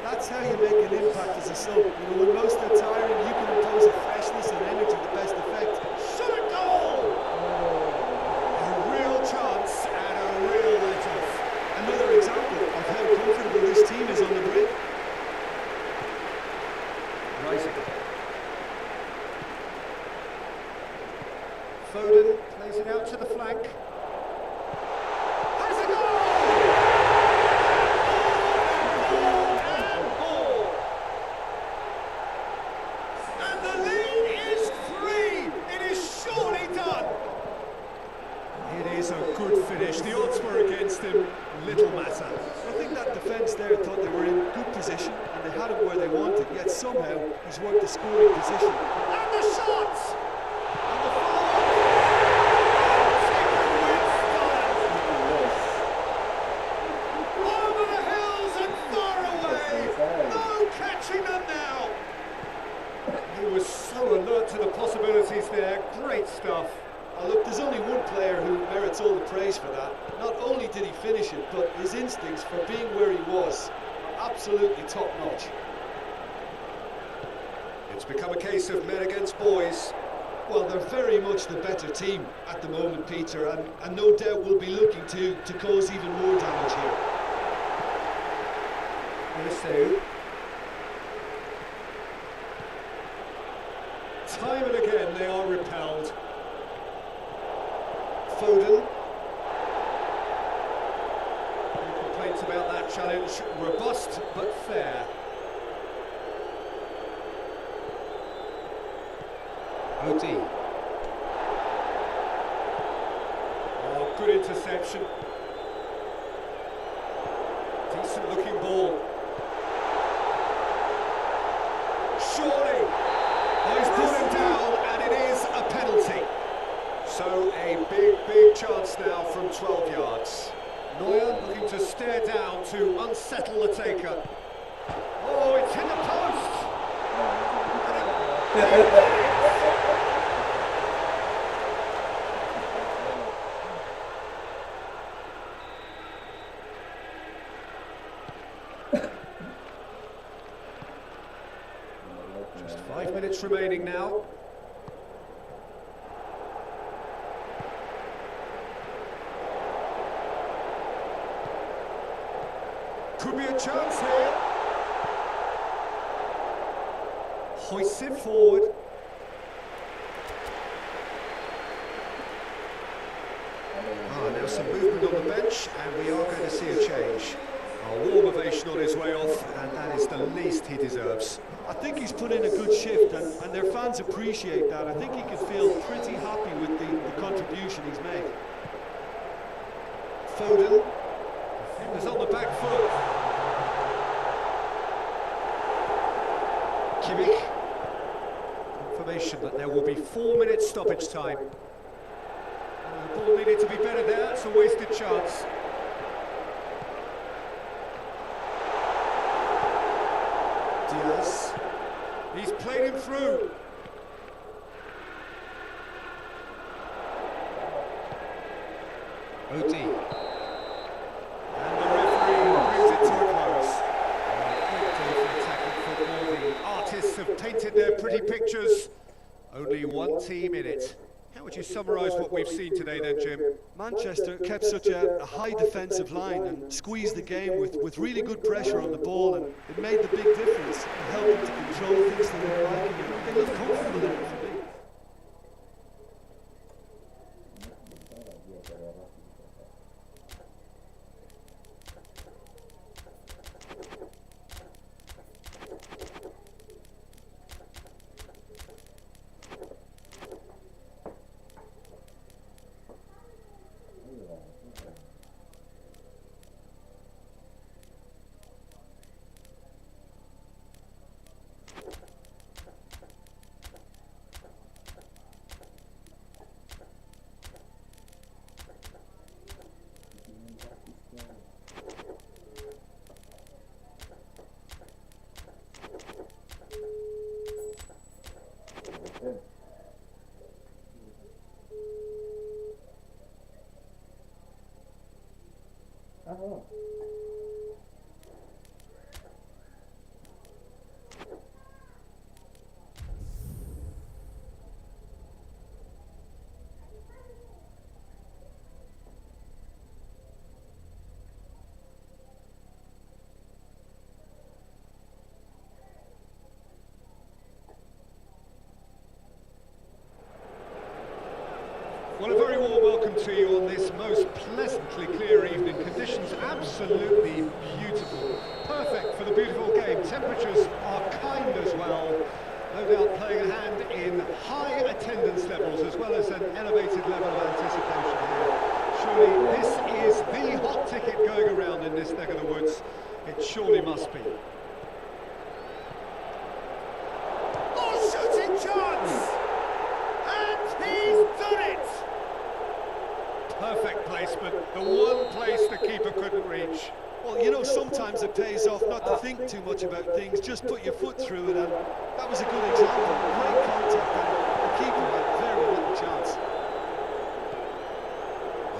That's how you make an impact as a sub. You know, when most are tiring, you can impose a freshness and energy to best effect. Shot a goal! A real chance and a real let-off. Another example of how comfortable this team is on the break. Rising. Foden plays it out to the flank. Has a goal! And the lead is 3! It is surely done! It is a good finish. The odds were against him. Little matter. I think that defence there thought they were in good position and they had him where they wanted, yet somehow he's worked the scoring position. And the shot! And the follow-up! Taken with style! Over the hills and far away! No catching them now! He was so alert to the possibilities there. Great stuff. Look, there's only one player who merits all the praise for that. Not only did he finish it, but his instincts for being where he was are absolutely top-notch. It's become a case of men against boys. Well, they're very much the better team at the moment, Peter, and no doubt will be looking to cause even more damage here. Inisu. Time and again they are repelled. Foden. No complaints about that challenge. Robust but fair. Odi. Oh, good interception. Decent looking ball. Surely. Oh, he's put him down and it is a penalty. So a big chance now from 12 yards. Neuer looking to stare down to unsettle the taker. Oh, it's hit the post! Just 5 minutes remaining now. Could be a chance here. Hoists it forward. Now some movement on the bench, and we are going to see a change. A warm ovation on his way off, and that is the least he deserves. I think he's put in a good shift, and their fans appreciate that. I think he can feel pretty happy with the contribution he's made. Foden. Defenders on the back foot. Kimmich. Confirmation that there will be 4 minutes stoppage time. The ball needed to be better there, it's a wasted chance. Diaz. He's played him through. Odi. And the referee brings it to a close. Great day for attacking football. The artists have painted their pretty pictures. Only one team in it. How would you summarise what we've seen today then, Jim? Manchester kept such a high defensive line and squeezed the game with really good pressure on the ball, and it made the big difference. It helped them to control things they were liking, and they looked comfortable in it for me. absolutely beautiful. Perfect for the beautiful game. Temperatures are kind as well. No doubt playing a hand in high attendance levels as well as an elevated level of anticipation here. Surely this is the hot ticket going around in this neck of the woods. It surely must be. Oh, shooting chance! And he's done it! Perfect placement, the one place the keeper couldn't reach. Well, you know, sometimes it pays off not to think too much about things, just put your foot through it, and that was a good example. Great contact, and the keeper had very little chance.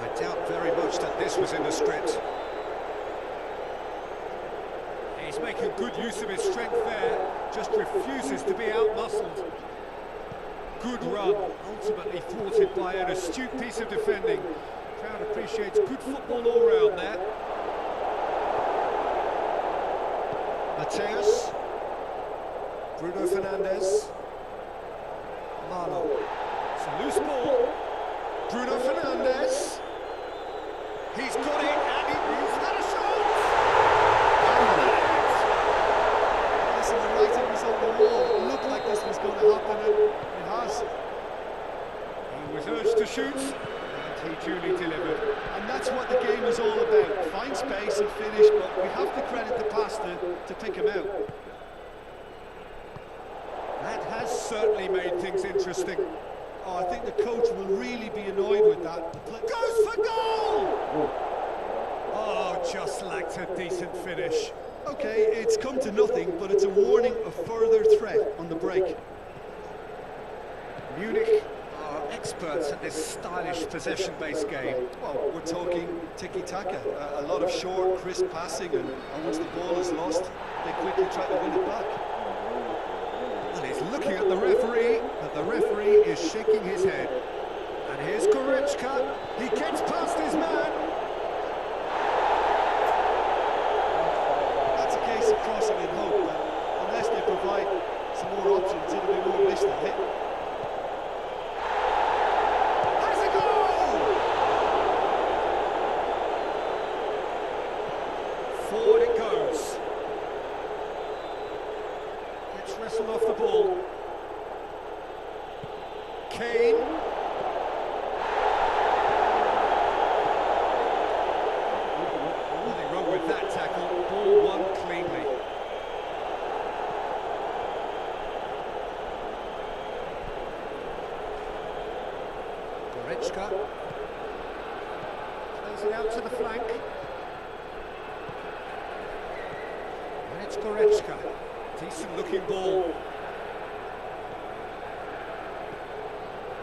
I doubt very much that this was in the script. He's making good use of his strength there, just refuses to be outmuscled. Good run, ultimately thwarted by an astute piece of defending. Crowd appreciates good football all round there. Mateus, Bruno Fernandes, Marlo. It's a loose ball. Bruno Fernandes. He's got it, and he's had a shot. Listen, the writing was on the wall. It looked like this was going to happen, and it has. He was urged to shoot, and he duly delivered. And that's what the game is all about. Find space and finish, but we have to credit the pass to pick him out. That has certainly made things interesting. Oh, I think the coach will really be annoyed with that. Goes for goal! Oh, just lacked a decent finish. Okay, it's come to nothing, but it's a warning of further threat on the break. Munich are experts at this stylish possession-based game. Well, we're talking tiki-taka, a lot of short, crisp passing, and once the ball is lost, they quickly try to win it back. And he's looking at the referee, but the referee is shaking his head. And here's Goretzka. He gets past his man. That's a case of crossing in hope, but unless they provide some more options, it'll be more miss than hit. Forward it goes. Gets wrestled off the ball. Kane. Nothing wrong with that tackle. Ball won cleanly. Goretzka. Plays it out to the flank. And it's Goretzka. Decent looking ball.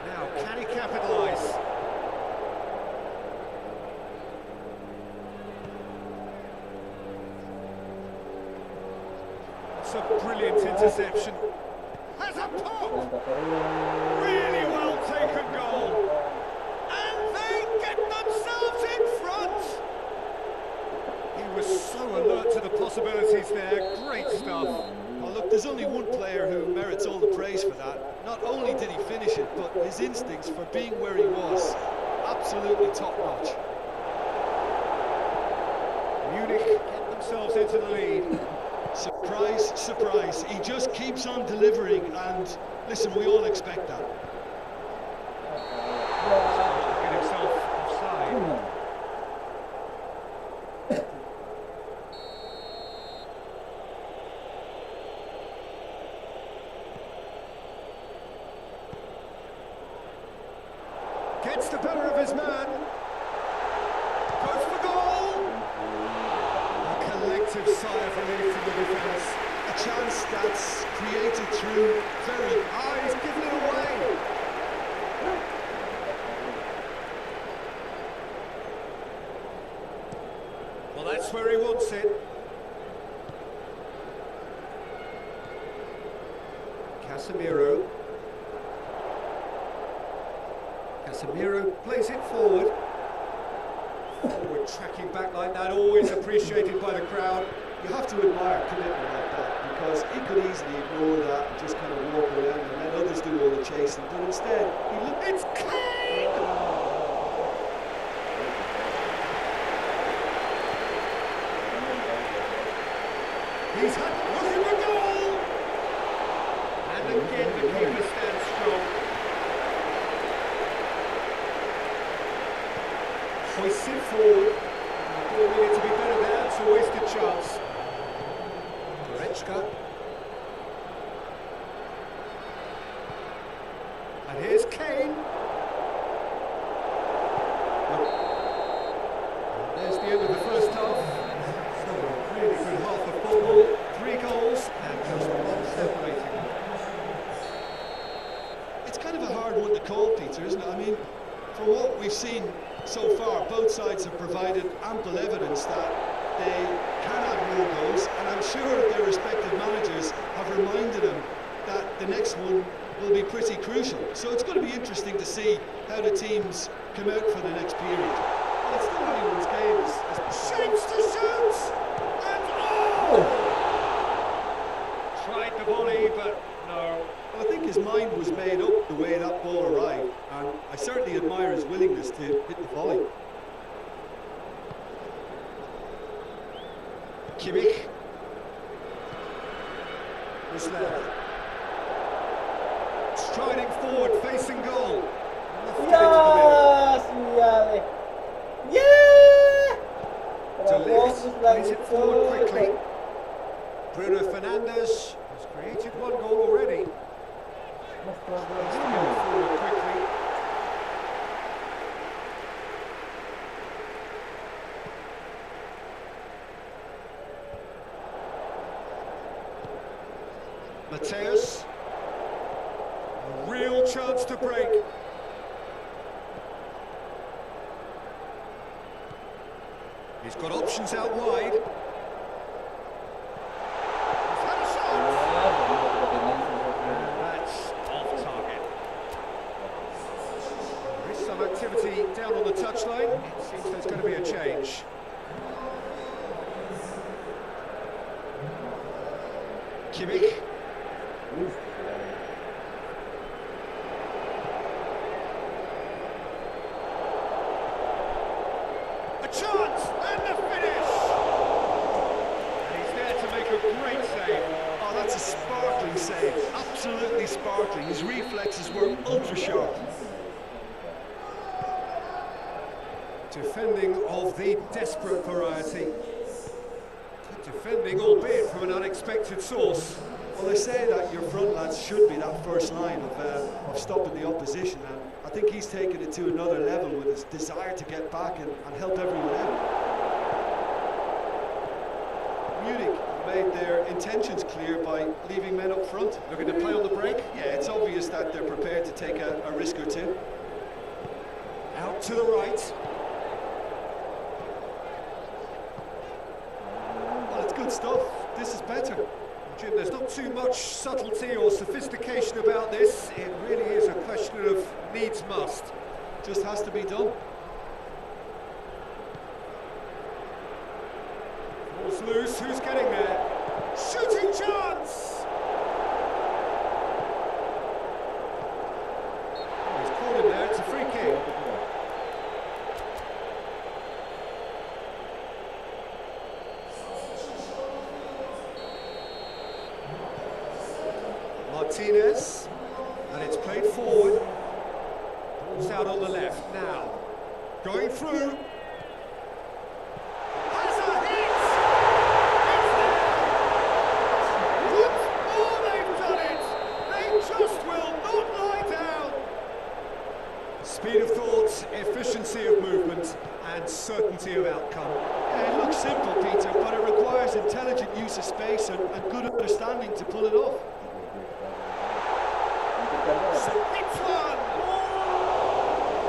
Now, can he capitalise? It's a brilliant interception. Has a pop! Really well taken goal. And they get themselves in front. He was so alert to the possibilities there. Great stuff. Oh, look, there's only one player who merits all the praise for that. Not only did he finish it, but his instincts for being where he was, absolutely top-notch. Munich get themselves into the lead. Surprise, surprise. He just keeps on delivering, and listen, we all expect that. Get himself offside. Gets the better of his man. Goes for goal. A collective sigh of relief from the defence. A chance that's created through very... He's given it away. Well, that's where he wants it. Casemiro. Casemiro plays it forward. Forward tracking back like that, always appreciated by the crowd. You have to admire commitment like that, because he could easily ignore that and just kind of walk around and let others do all the chasing, but instead, he looked... It's Kane! He's looking for goal! And again the keeper stands strong. Hoists it forward. The ball needed to be better there, it's a wasted chance. Goretzka. And here's Kane. And there's the end of the first half. So a really good half of football. 3 goals and just one separating them. It's kind of a hard one to call, Peter, isn't it? I mean, from what we've seen so far, both sides have provided ample evidence that they can add more goals, and I'm sure their respective managers have reminded them that the next one will be pretty crucial. So it's going to be interesting to see how the teams come out for the next period. Well, it's still anyone's game. Shapes to shoot! And tried the volley, but no. Well, I think his mind was made up the way that ball arrived, and I certainly admire his willingness to hit the volley. Kimmich. Muslera. Striding forward, facing goal. Yes, yeah. Yeah. Delict plays it forward quickly. Bruno Fernandes has created 1 goal already. Needs to get it forward quickly. Mateus. A real chance to break. He's got options out wide. He's had a shot. And that's off target. There is some activity down on the touchline. It seems there's going to be a change. Kimmich. A chance and the finish. And he's there to make a great save. Oh, that's a sparkling save. Absolutely sparkling. His reflexes were ultra sharp. Defending of the desperate variety. Good defending, albeit from an unexpected source. Well, they say that your front lads should be that first line of stopping the opposition, and I think he's taken it to another level with his desire to get back and help everyone out. Munich made their intentions clear by leaving men up front. Looking to play on the break. Yeah, it's obvious that they're prepared to take a risk or two. Out to the right. Well, it's good stuff. This is better. Jim, there's not too much subtlety or sophistication about this. It really is a question of needs must. Just has to be done. Ball's loose, who's getting there? Shooting chance! He's caught him there, it's a free kick. Martinez, and it's played forward. Ball's out on the left now. Going through. Has a hit! It's there! Once more they've done it! They just will not lie down! Speed of thought, efficiency of movement, and certainty of outcome. Yeah, it looks simple, Peter, but it requires intelligent use of space and good understanding to pull it off. It's one!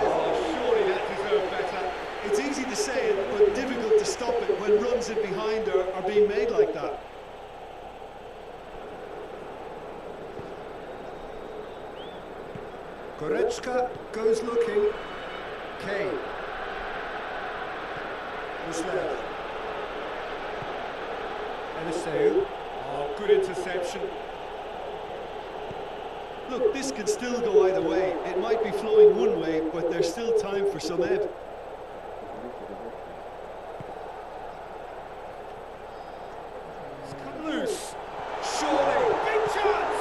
Oh, surely that deserved better. It's easy to say it, but difficult to stop it when runs in behind are being made like that. Goretzka goes looking. Kane. Muslera. Eliseu. Oh, good interception. Look, this can still go either way. It might be flowing one way, but there's still time for some ebb. It's come loose. Surely. Big chance.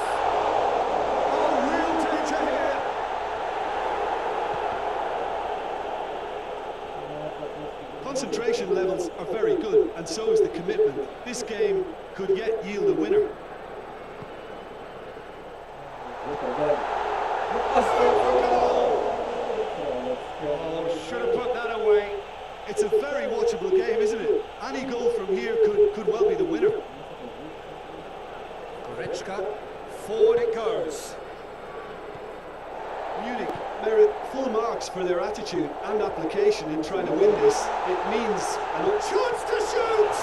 Oh, real danger here. Concentration levels are very good, and so is the commitment. This game could yet yield a winner. Oh, should have put that away. It's a very watchable game, isn't it? Any goal from here could well be the winner. Goretzka, forward it goes. Munich merit full marks for their attitude and application in trying to win this. It means an Chance to shoot!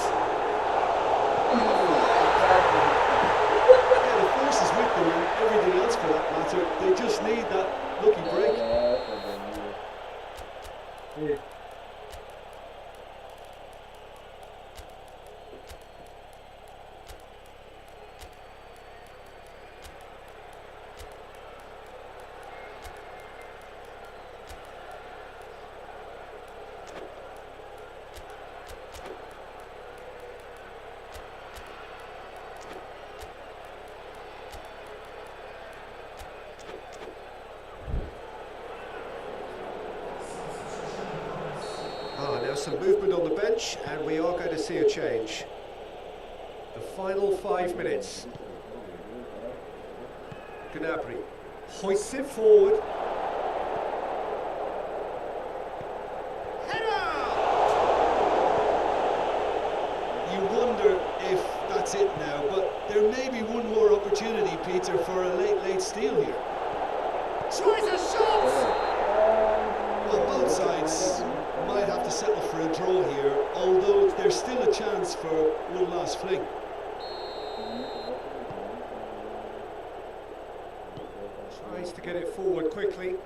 Yeah, the force is with them and everything else for that matter. They just need that lucky break. Now some movement on the bench, and we are going to see a change. The final 5 minutes. Gnabry hoists it forward. Header! You wonder if that's it now, but there may be one more opportunity, Peter, for a late steal here. Tries a shot! Well, both sides might have to settle for a draw here, although there's still a chance for one last fling. Tries to get it forward quickly.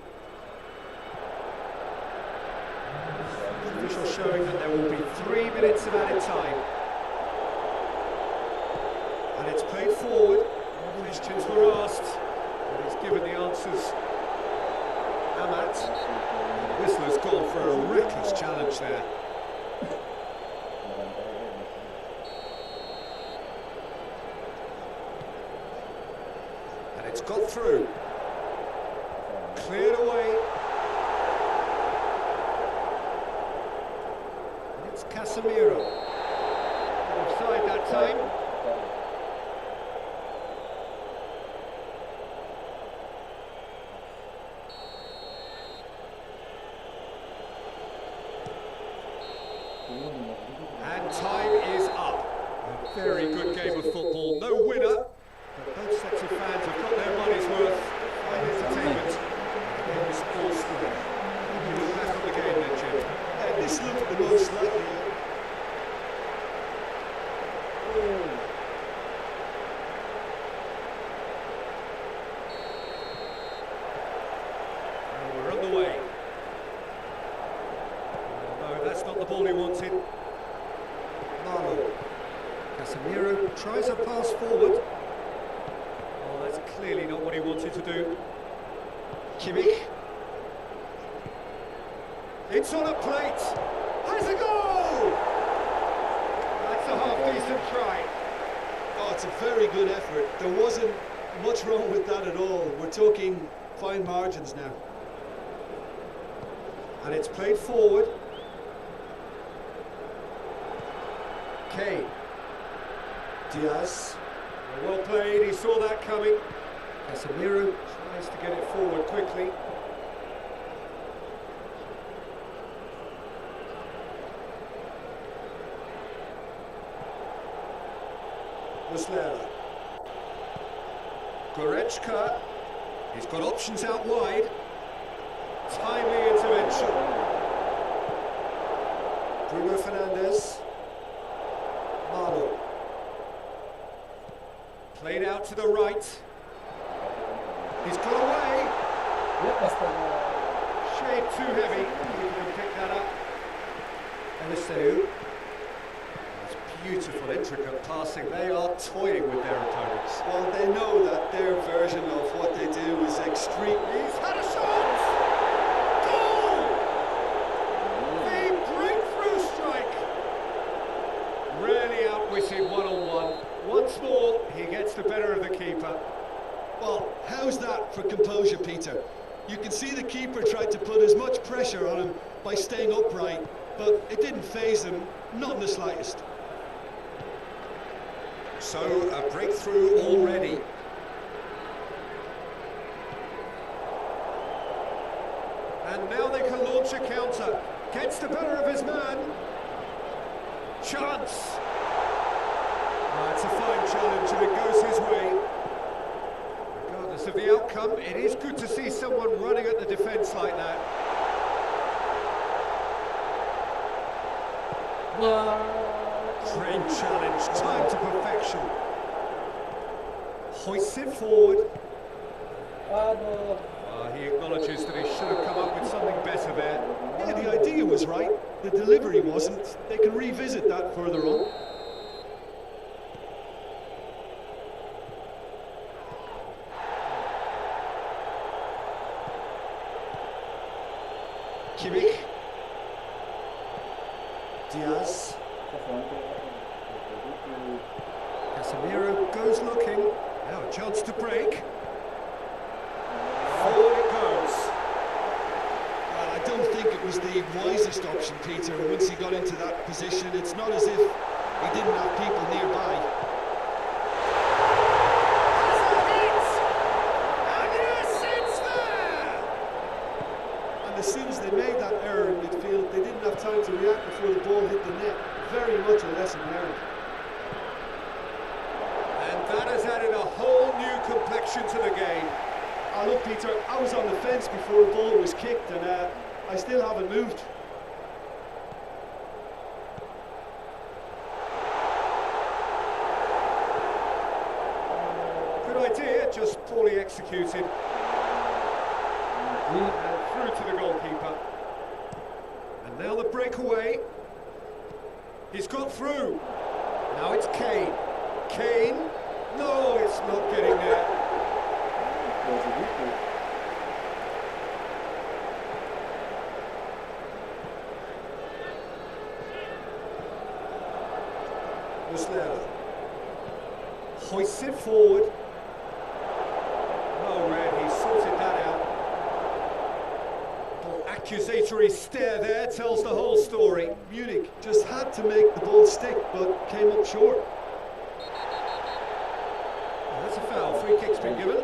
The official showing that there will be 3 minutes of added time. And it's played forward. Questions were asked, and he's given the answers. Amat. The whistler's gone for a reckless challenge there. And it's got through. Cleared away. And it's Casemiro. Offside that time. And time is up. A very good game of football. No winner, but both sets of fans have got their money's worth. Fine entertainment. The game is all square. You look back on the game then, Jim. This looked the most likely. And we're on the way. No, that's not the ball he wanted. Marlow. Casemiro tries a pass forward. Oh, that's clearly not what he wanted to do. Kimmich. It's on a plate. Has a goal! That's a half-decent try. Oh, it's a very good effort. There wasn't much wrong with that at all. We're talking fine margins now. And it's played forward. Kane. Diaz. Well played, he saw that coming. Casemiro tries to get it forward quickly. Muslera. Goretzka. He's got options out wide. Timely intervention. Bruno Fernandes. Marlow. Played out to the right. He's got away. Shade too heavy. He can pick that up. Eliseu. That's beautiful, intricate passing. They are toying with their opponents. Well, they know that their version of what they do is extreme. He's had a shot! Goal! The breakthrough strike! Rarely outwitted one-on-one. Once more, he gets the better of the keeper. Well, how's that for composure, Peter? You can see the keeper tried to put as much pressure on him by staying upright, but it didn't faze him, not in the slightest. So, a breakthrough already. And now they can launch a counter. Gets the better of his man. Chance. It's a fine challenge and it goes his way. Regardless of the outcome, it is good to see someone running at the defence like that. Great challenge, time to perfection. Hoists it forward. He acknowledges that he should have come up with something better there. Yeah, the idea was right. The delivery wasn't. They can revisit that further on. Kimmich. Diaz. Casemiro goes looking. Now a chance to break. Forward it goes. I don't think it was the wisest option, Peter, once he got into that position. It's not as if he didn't have people nearby. And as soon as they made that error in midfield, they didn't have time to react before the ball hit the net. Very much a lesson learned. And that has added a whole new complexion to the game. Look, Peter, I was on the fence before the ball was kicked, and I still haven't moved. Good idea, just poorly executed. And through to the goalkeeper. And now the breakaway. He's got through. Now it's Kane. Kane. No, it's not getting there. Hoists it forward. Oh, Red, he sorted that out. Little accusatory stare there tells the whole story. Munich just had to make the ball stick, but came up short. Oh, that's a foul. Free kick's been given.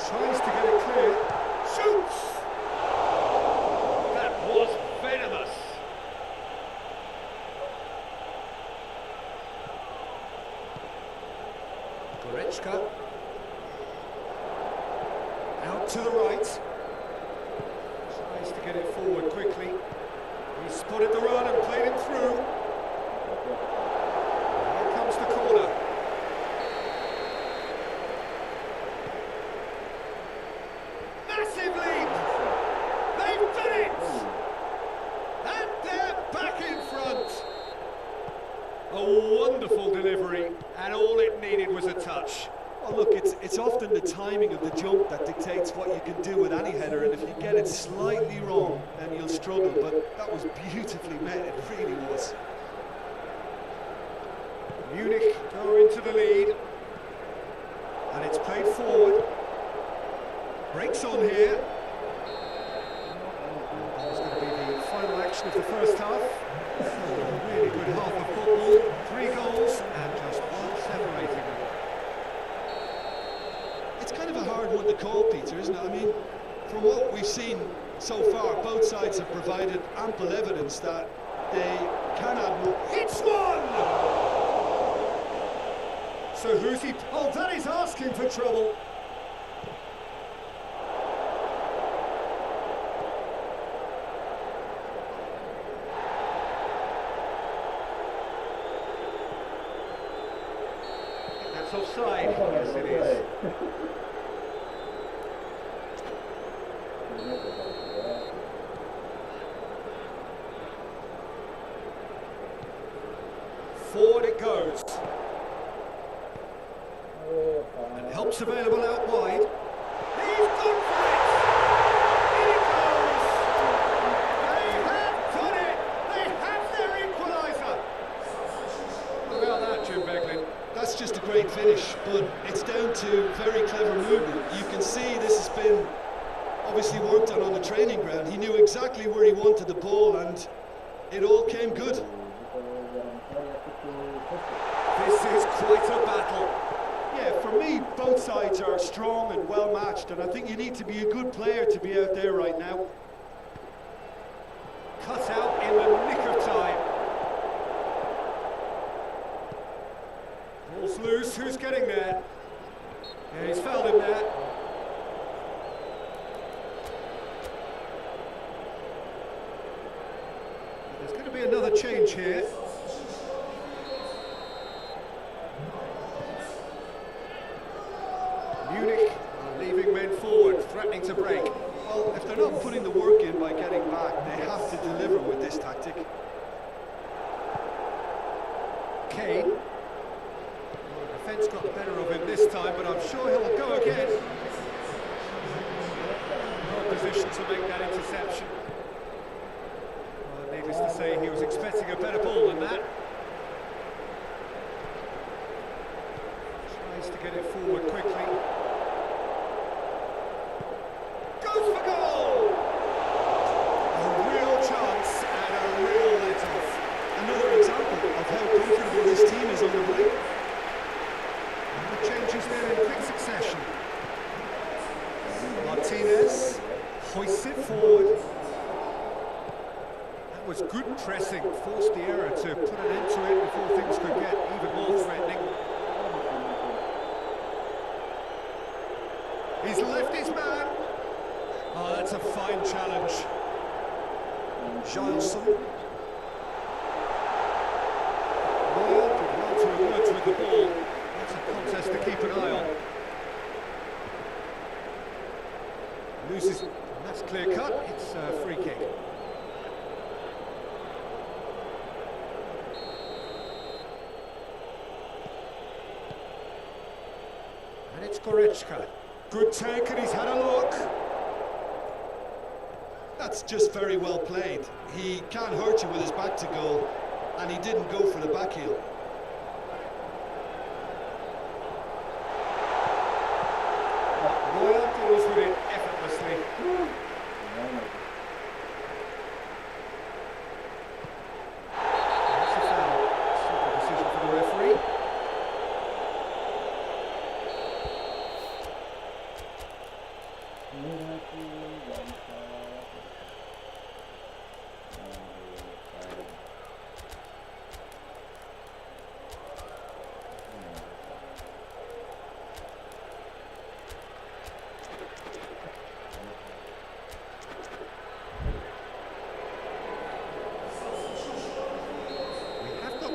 Tries to get it clear. Shoots! That was venomous. Goretzka. Out to the right. Tries to get it forward quickly. He spotted the run and played him through. Here comes the corner. Massive lead! They've done it! And they're back in front! A wonderful delivery, and all it needed was a touch. Well, look, it's often the timing of the jump that dictates what you can do with any header, and if you get it slightly wrong, then you'll struggle, but that was beautifully met, it really was. Munich go into the lead, and it's played forward. Breaks on here. That's going to be the final action of the first half. A really good half of football. 3 goals and just one separating them. It's kind of a hard one to call, Peter, isn't it? I mean, from what we've seen so far, both sides have provided ample evidence that they can add more. It's one! So who's he? Oh, that is asking for trouble. That's offside. Yes, it is. Forward it goes. And help's available out wide. He's gone for it! In it goes! They have done it! They have their equaliser! What about that, Jim Beglin? That's just a great finish, but it's down to very clever movement. You can see this has been obviously worked on the training ground. He knew exactly where he wanted the ball, and it all came good. This is quite a battle. Yeah, for me, both sides are strong and well matched, and I think you need to be a good player to be out there right now. Cut out in the nick of time. Ball's loose, who's getting there? Yeah, he's fouled him there. There's going to be another change here. Munich are leaving men forward, threatening to break. Well, if they're not putting the work in by getting back, they have to deliver with this tactic. Kane. Well, the defence got the better of him this time, but I'm sure he'll go again. Well positioned to make that interception. Well, needless to say, he was expecting a better ball than that. Tries to get it forward quickly. Goes for goal! A real chance and a real let-off. Another example of how comfortable this team is on the break. And the changes there in quick succession. Martinez hoists it forward. That was good pressing, forced the error to put an end to it before things could get even more threatening. He's left his man. Oh, that's a fine challenge. Johnson. Well, did well to emerge with the ball. That's a contest to keep an eye on. Loses, and that's clear cut. It's a free kick. And it's Goretzka. Good take, and he's had a look. That's just very well played. He can't hurt you with his back to goal, and he didn't go for the back heel. Moyle deals with it effortlessly. That's a foul. Simple decision for the referee.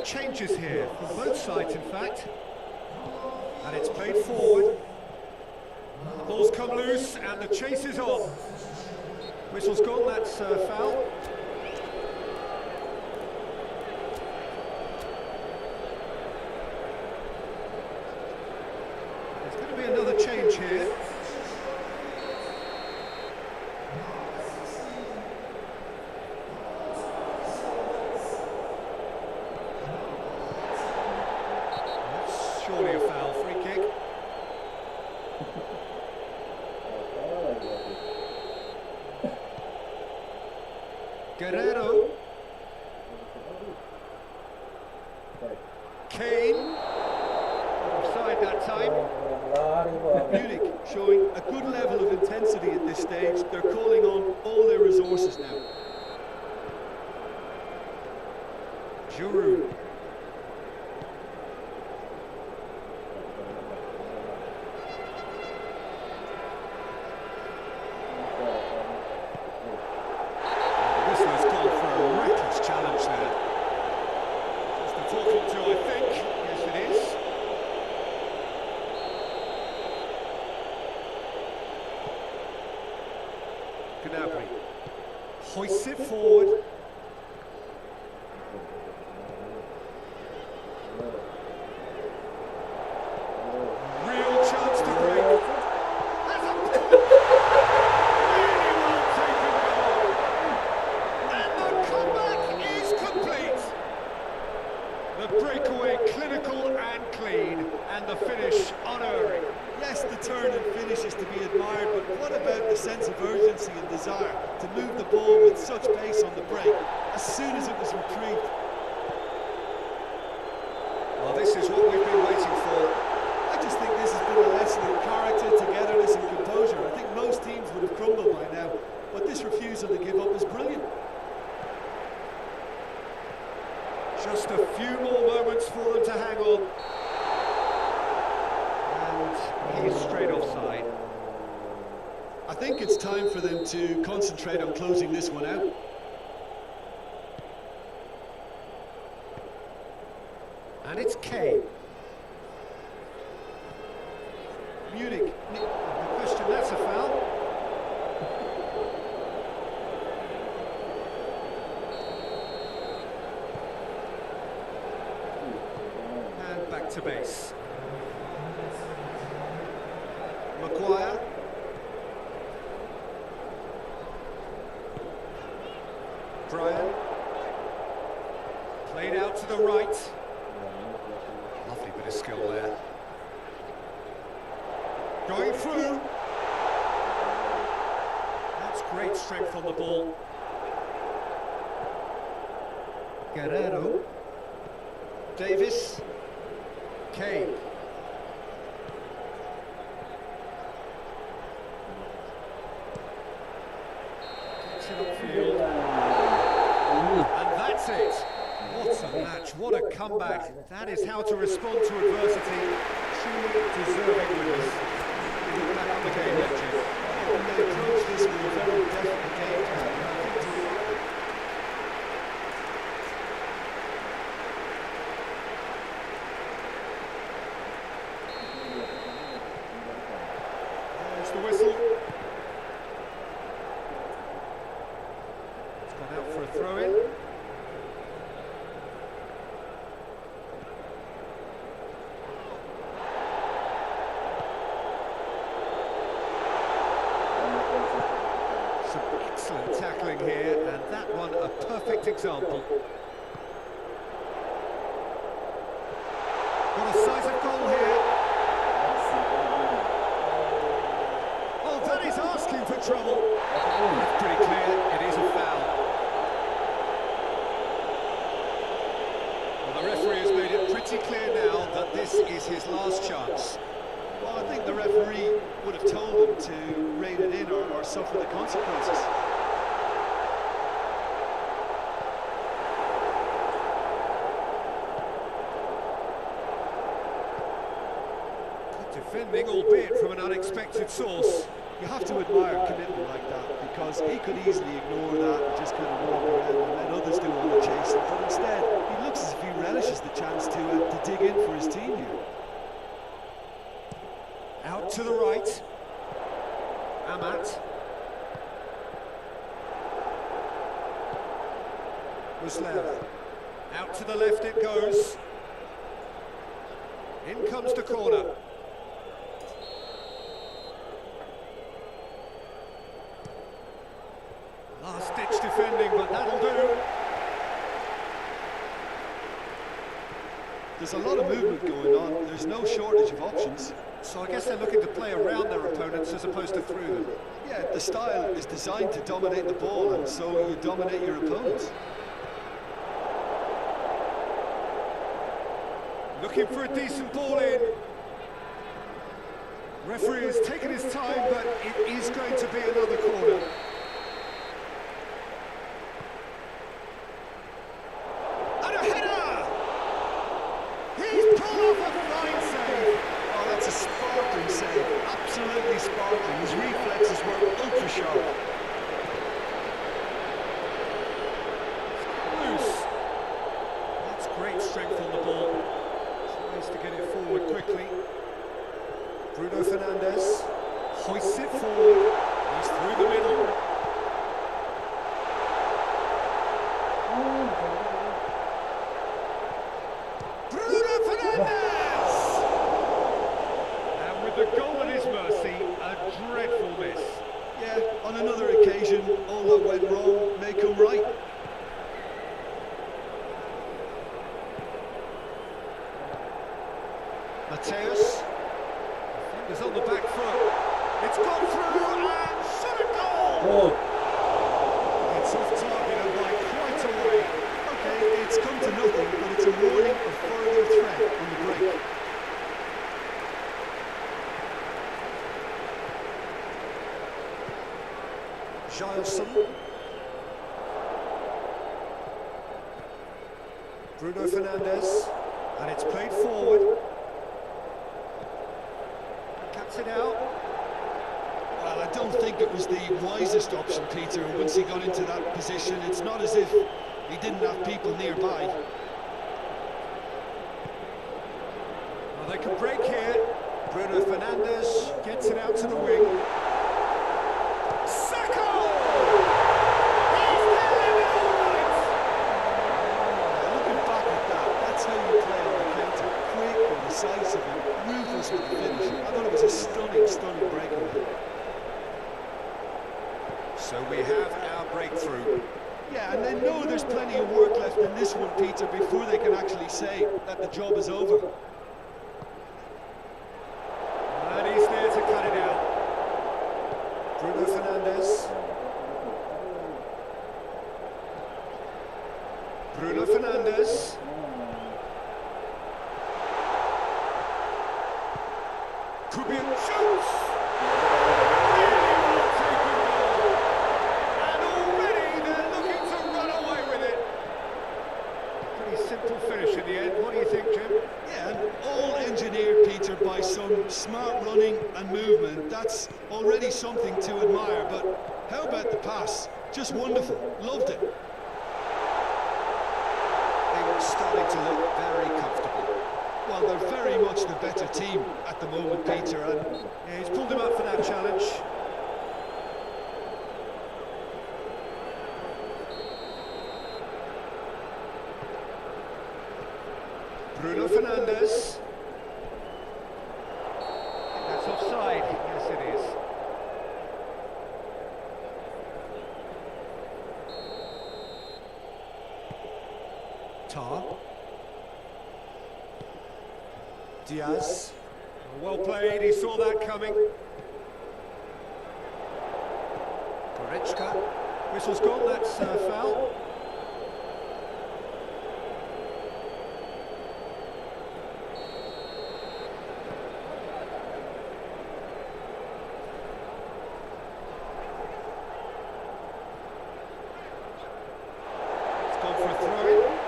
Changes here from both sides, in fact, and it's played forward. The ball's come loose and the chase is on. Whistle's gone, that's foul. There's going to be another change here. Surely a foul, free kick. Guerrero. Kane. Offside that time. Munich showing a good level of intensity at this stage. They're calling on all their resources now. Giroud. Gnabry. Hoists it forward. Real chance to break. That's a really well taken goal. And the comeback is complete. The breakaway clinical and clean, and the finish unerring. Yes, the turn and finish is to be admired, but what about the sense of urgency and desire to move the ball with such pace on the break as soon as it was retrieved? Well, this is what we've been waiting for. I just think this has been a lesson in character, togetherness and composure. I think most teams would have crumbled by now, but this refusal to give up is brilliant. Just a few more moments for them to hang on. And he's straight offside. I think it's time for them to concentrate on closing this one out. And it's Kane. Munich. No question, that's a foul. And back to base. Maguire. Brian. Played out to the right. Lovely bit of skill there. Going through. That's great strength on the ball. Guerrero. Davis. Kane. Gets it upfield. And that's it. What a match, what a comeback. That is how to respond to adversity. Truly deserving winners. Look back on the game, don't you? And they approach this with a very definite game plan. And I think There's the whistle. It's gone out for a throw-in. Some excellent tackling here, and that one a perfect example. What a size of goal here. Oh, that is asking for trouble. That's pretty clear, it is a foul. Well, the referee has made it pretty clear now that this is his last chance. Well, I think the referee would have told him to rein it in or suffer the consequences. Good defending, albeit from an unexpected source. You have to admire commitment like that, because he could easily ignore that and just kind of walk around and let others do all the chasing. But instead, he looks as if he relishes the chance to dig in for his team here. Out to the right. Amat. Muslera. Out to the left it goes. In comes the corner. Last ditch defending, but that'll do. There's a lot of movement going on. There's no shortage of options. So I guess they're looking to play around their opponents as opposed to through them. Yeah, the style is designed to dominate the ball, and so you dominate your opponents. Looking for a decent ball in. Referee has taken his time, but it is going to be another corner. And a header! He's pulled off a fine save. Oh, that's a sparkling save. Absolutely sparkling. His reflexes were ultra sharp. Loose. That's great strength on the ball. Tries to get it forward quickly. Bruno Fernandes hoists it forward. He's through the middle. yeah, on another occasion, all that went wrong may come right. Mateus. Defenders on the back foot. It's gone through and shot a goal! Oh, It's off target and by quite a way. Okay, it's come to nothing, but it's a warning of further threat on the break. Giles. Bruno Fernandes. And it's played forward. Cuts it out. Well, I don't think it was the wisest option, Peter, once he got into that position. It's not as if he didn't have people nearby. Well, they can break here. Bruno Fernandes gets it out to the wing. Sacco! He's there all right! Looking back at that, that's how you play on the counter. Quick and decisive and ruthless with the finish. I thought it was a stunning, stunning breakaway. So we have our breakthrough. Yeah, and they know there's plenty of work left in this one, Peter, before they can actually say that the job is over. And he's there to cut it out. Bruno Fernandes. Bruno Fernandes. Kubiak shoots! Really well taken goal. And already they're looking to run away with it. Pretty simple finish in the end. What do you think, Jim? Yeah, and all engineered, Peter, by some smart running and movement. That's already something to admire, but how about the pass? Just wonderful. Loved it. Things starting to look very comfortable. Well, they're very much the better team at the moment, Peter, and Yeah, he's pulled him up for that challenge. Bruno Fernandes. That's offside. Yes, it is. Tar. Diaz. Well played, he saw that coming. Goretzka. Whistle's gone, that's foul. It's gone for a throw-in.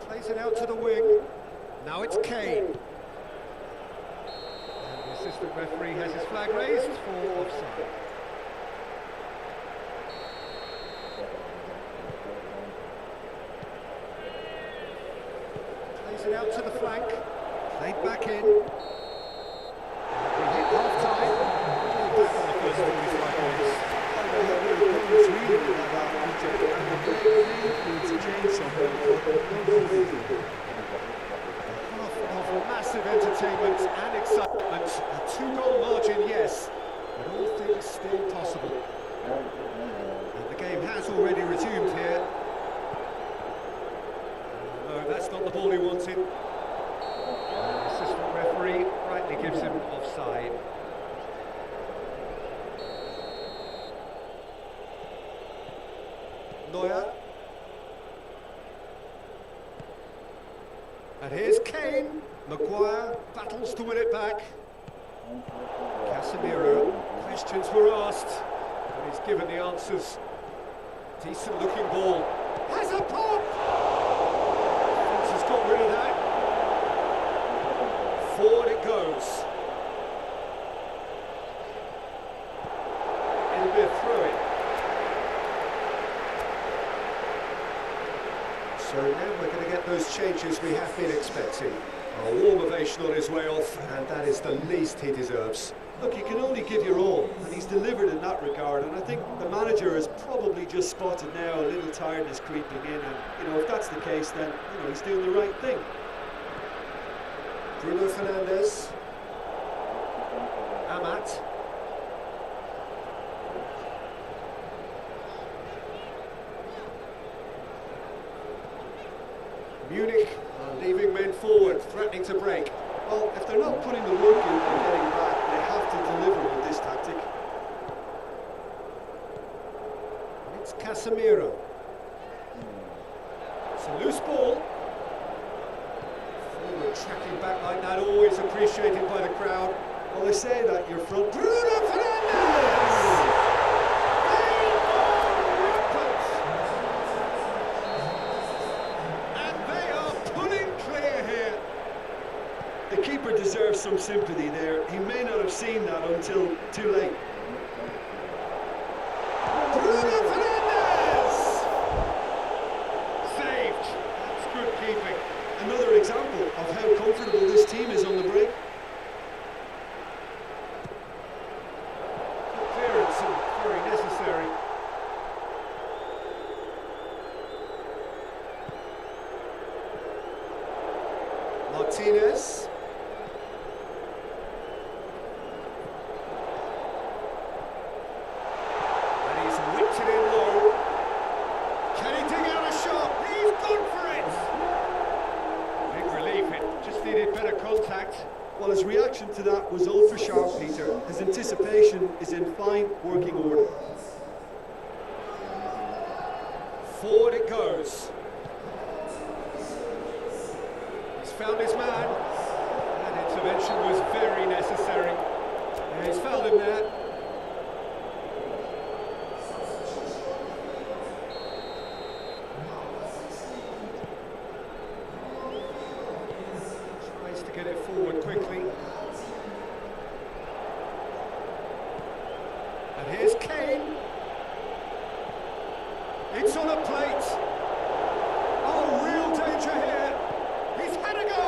Plays it out to the wing. Now it's Kane. And the assistant referee has his flag raised for offside. Plays it out to the flank. Played back in. We hit half-time. Back on the first 45 minutes. Half of massive entertainment and excitement. A 2-goal margin, yes, but all things still possible. And the game has already resumed here. No, that's not the ball he wanted. The assistant referee rightly gives him offside. Neuer. And here's Kane. Maguire battles to win it back. Casemiro. Questions were asked, and he's given the answers. Decent looking ball. Has a pop! Defence has got rid of that. Forward it goes. It'll be a throw-in. So now we're going to get those changes we have been expecting. A warm ovation on his way off, and that is the least he deserves. Look, you can only give your all, and he's delivered in that regard, and I think the manager has probably just spotted now a little tiredness creeping in, and, if that's the case, then, he's doing the right thing. Bruno Fernandes. Amat. Munich are leaving men forward, threatening to break. Well, if they're not putting the work in and getting back, they have to deliver with this tactic. It's Casemiro. It's a loose ball. Forward tracking back like that, always appreciated by the crowd. Well, they say that your front... Bruno Fernandes! The keeper deserves some sympathy there. He may not have seen that until too late. Bruno Fernandes! Saved. That's good keeping. Another example of how comfortable this team is on the break. Good clearance and very necessary. Martinez. Well, his reaction to that was ultra sharp, Peter. His anticipation is in fine working order. Forward it goes. He's found his man. That intervention was very necessary. Yeah, he's fouled him there. To get it forward quickly. And here's Kane. It's on a plate. Oh, real danger here. He's had a go.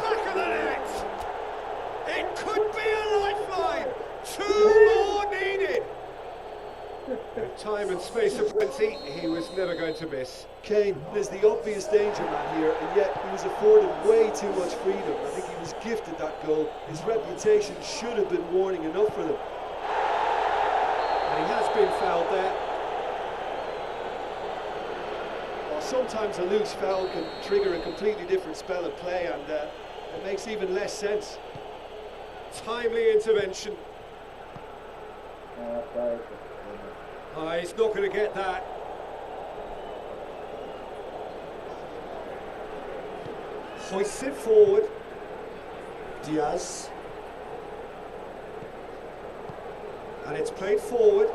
Back of the net. It could be a lifeline. Two more needed. With time and space of plenty, he was never going to miss. Kane is the obvious danger man here, and yet he was afforded way too much freedom. I think he was gifted that goal. His reputation should have been warning enough for them. And he has been fouled there. Well, sometimes a loose foul can trigger a completely different spell of play, and it makes even less sense. Timely intervention. He's not going to get that. Hoists it forward. Diaz. And it's played forward.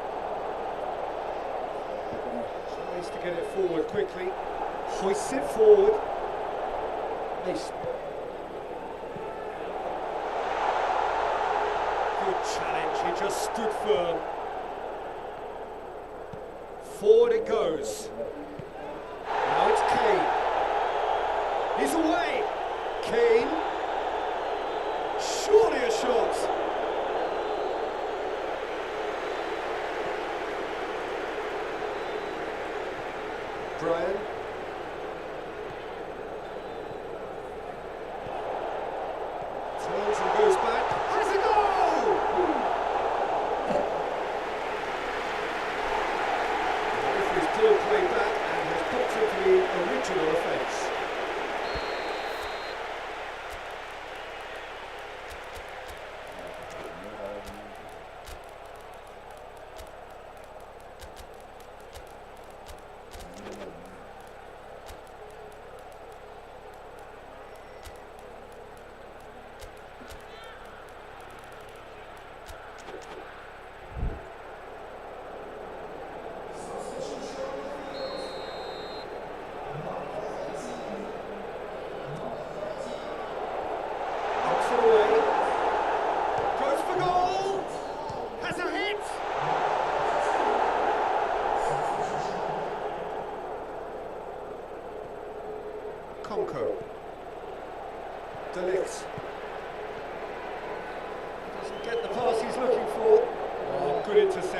Tries to get it forward quickly. Hoists it forward. Nice. Good challenge, he just stood firm. Forward it goes. Now it's Kane. He's away. Kane. Surely a shot. Brian. Turns and goes back. Has a goal! The referee's pulled play back and has popped into the original offence.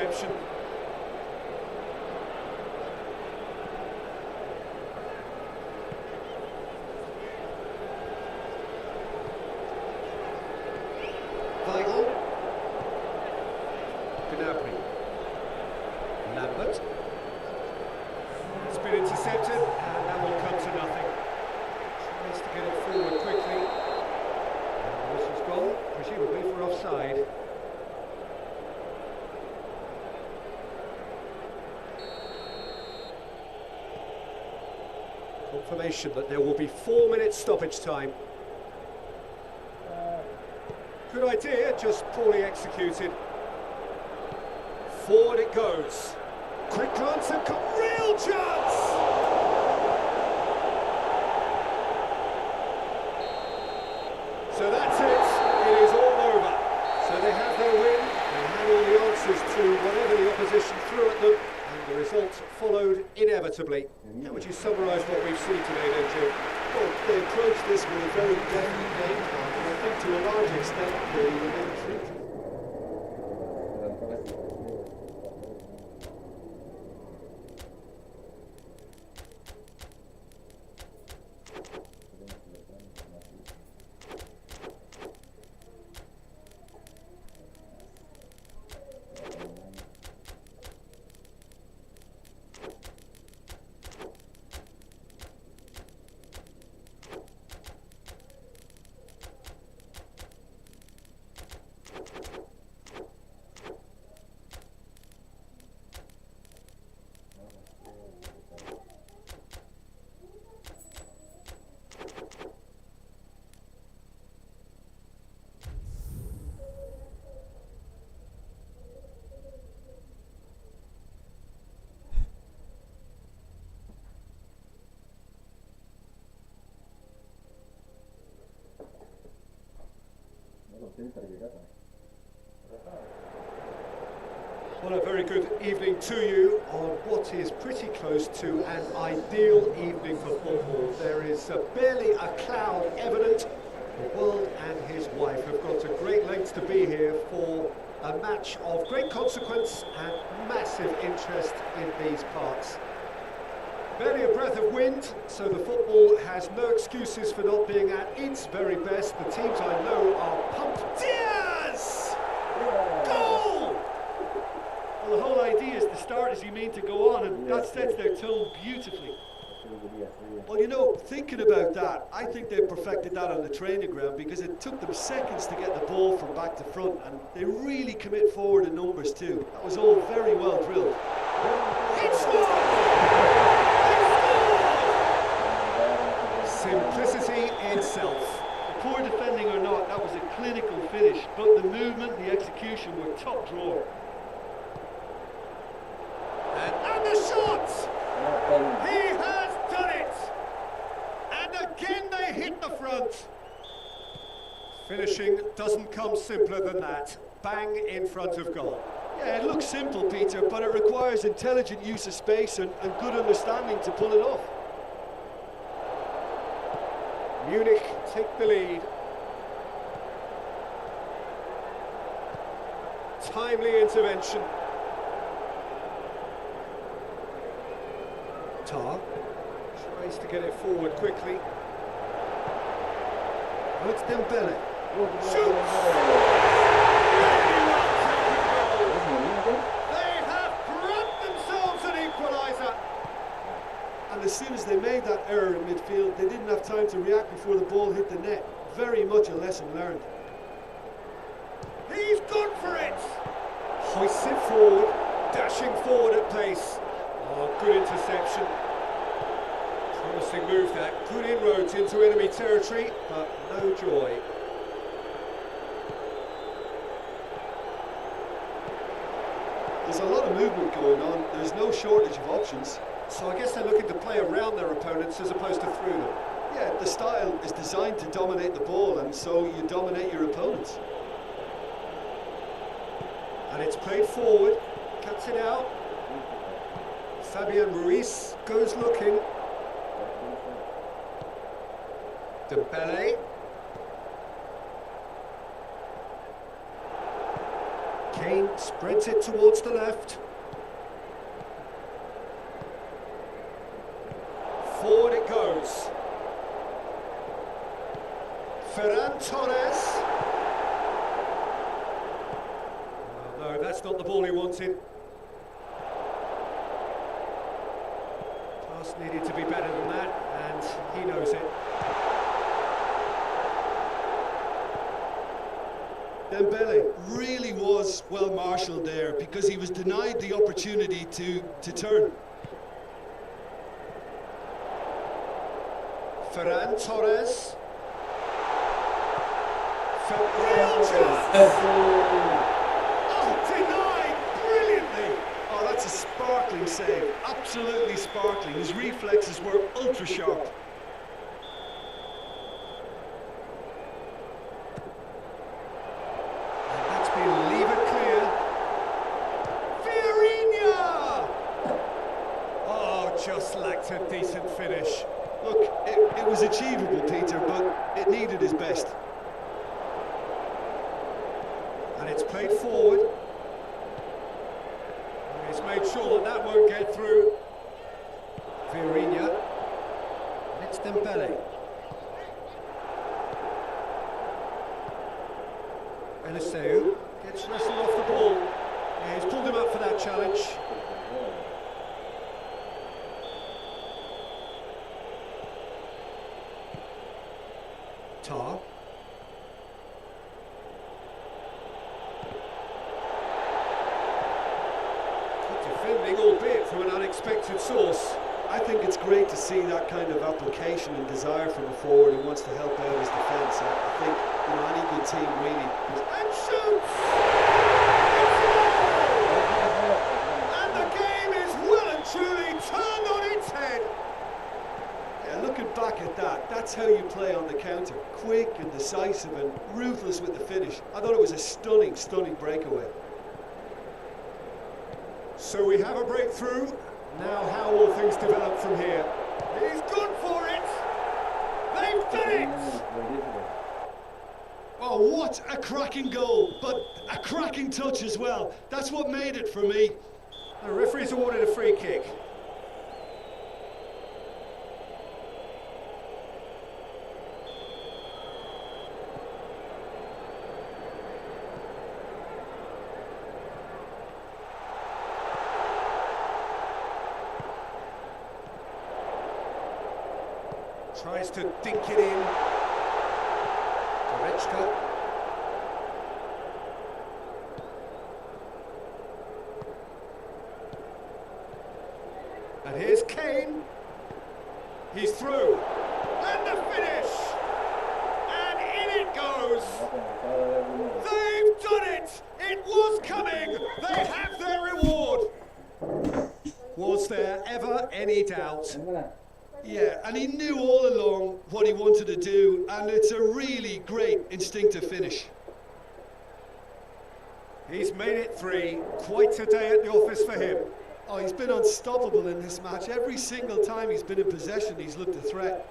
interception. Vital. Gnabry. Lambert. It's been intercepted, and that will come to nothing. Tries to get it forward quickly. And this has gone, presumably for offside. Confirmation that there will be 4 minutes stoppage time. Good idea, just poorly executed. Forward it goes. Quick glance and real chance! So that's it. It is all over. So they have their win. They had all the answers to whatever the opposition threw at them, and the result followed inevitably. How would you summarise what we've seen today, then, Jim? Well, they approached this with a very definite game plan, and I think to a large extent they remain true to it. Well, a very good evening to you on what is pretty close to an ideal evening for football. There is barely a cloud evident. The world and his wife have gone to great lengths to be here for a match of great consequence and massive interest in these parts. Barely a breath of wind, so the football has no excuses for not being at its very best. The teams I know are pumped. Diaz! Goal! Well, the whole idea is to start as you mean to go on, and that sets their tone beautifully. Well, you know, thinking about that, I think they perfected that on the training ground because it took them seconds to get the ball from back to front, and they really commit forward in numbers too. That was all very well drilled. It's one! Simplicity itself. Poor defending or not, that was a clinical finish, but the movement, the execution were top drawer. And the shot! He has done it! And again they hit the front. Finishing doesn't come simpler than that. Bang in front of goal. Yeah, it looks simple, Peter, but it requires intelligent use of space and good understanding to pull it off. Munich take the lead. Timely intervention. Tar tries to get it forward quickly. Oh, it's Dembele. Shoots! They have brought themselves an equaliser. And as soon as they made that error in midfield, they didn't have time to react before the ball hit the net. Very much a lesson learned. He's good for it. Hoists it forward, dashing forward at pace. Oh, good interception. Promising move that. Good inroads into enemy territory, but no joy. There's a lot of movement going on. There's no shortage of options. So I guess they're looking to play around their opponents as opposed to through them. Yeah, the style is designed to dominate the ball, and so you dominate your opponents. And it's played forward, cuts it out. Fabian Ruiz goes looking. Dembele. Kane spreads it towards the left. Forward it goes. Ferran Torres. Oh, no, that's not the ball he wanted. Pass needed to be better than that, and he knows it. Dembele really was well marshalled there because he was denied the opportunity to turn. Ferran Torres. Real chance! Oh, denied brilliantly! Oh, that's a sparkling save. Absolutely sparkling. His reflexes were ultra sharp. Just lacked a decent finish. Look, it was achievable, Peter, but it needed his best. And it's played forward. And he's made sure that that won't get through. Vieirinha. And it's Dembele. Eliseu gets wrestled off the ball. Yeah, he's pulled him up for that challenge. Tar. Good defending, albeit from an unexpected source. I think it's great to see that kind of application and desire from a forward who wants to help out his defence. I think, you know, any good team really. And shoots! And the game is well and truly turned on its head. Yeah, looking back at that, that's how you play on the counter. Quick and decisive and ruthless with the finish. I thought it was a stunning, stunning breakaway. So we have a breakthrough. Now how will things develop from here? He's gone for it! They've done it! Oh, what a cracking goal, but a cracking touch as well. That's what made it for me. The referee's awarded a free kick. Tries to dink it in. Goretzka. And here's Kane. He's through. And the finish. And in it goes. They've done it. It was coming. They have their reward. Was there ever any doubt? Yeah, and he knew all along what he wanted to do, and it's a really great instinctive finish. He's made it 3. Quite a day at the office for him. Oh, he's been unstoppable in this match. Every single time he's been in possession, he's looked a threat.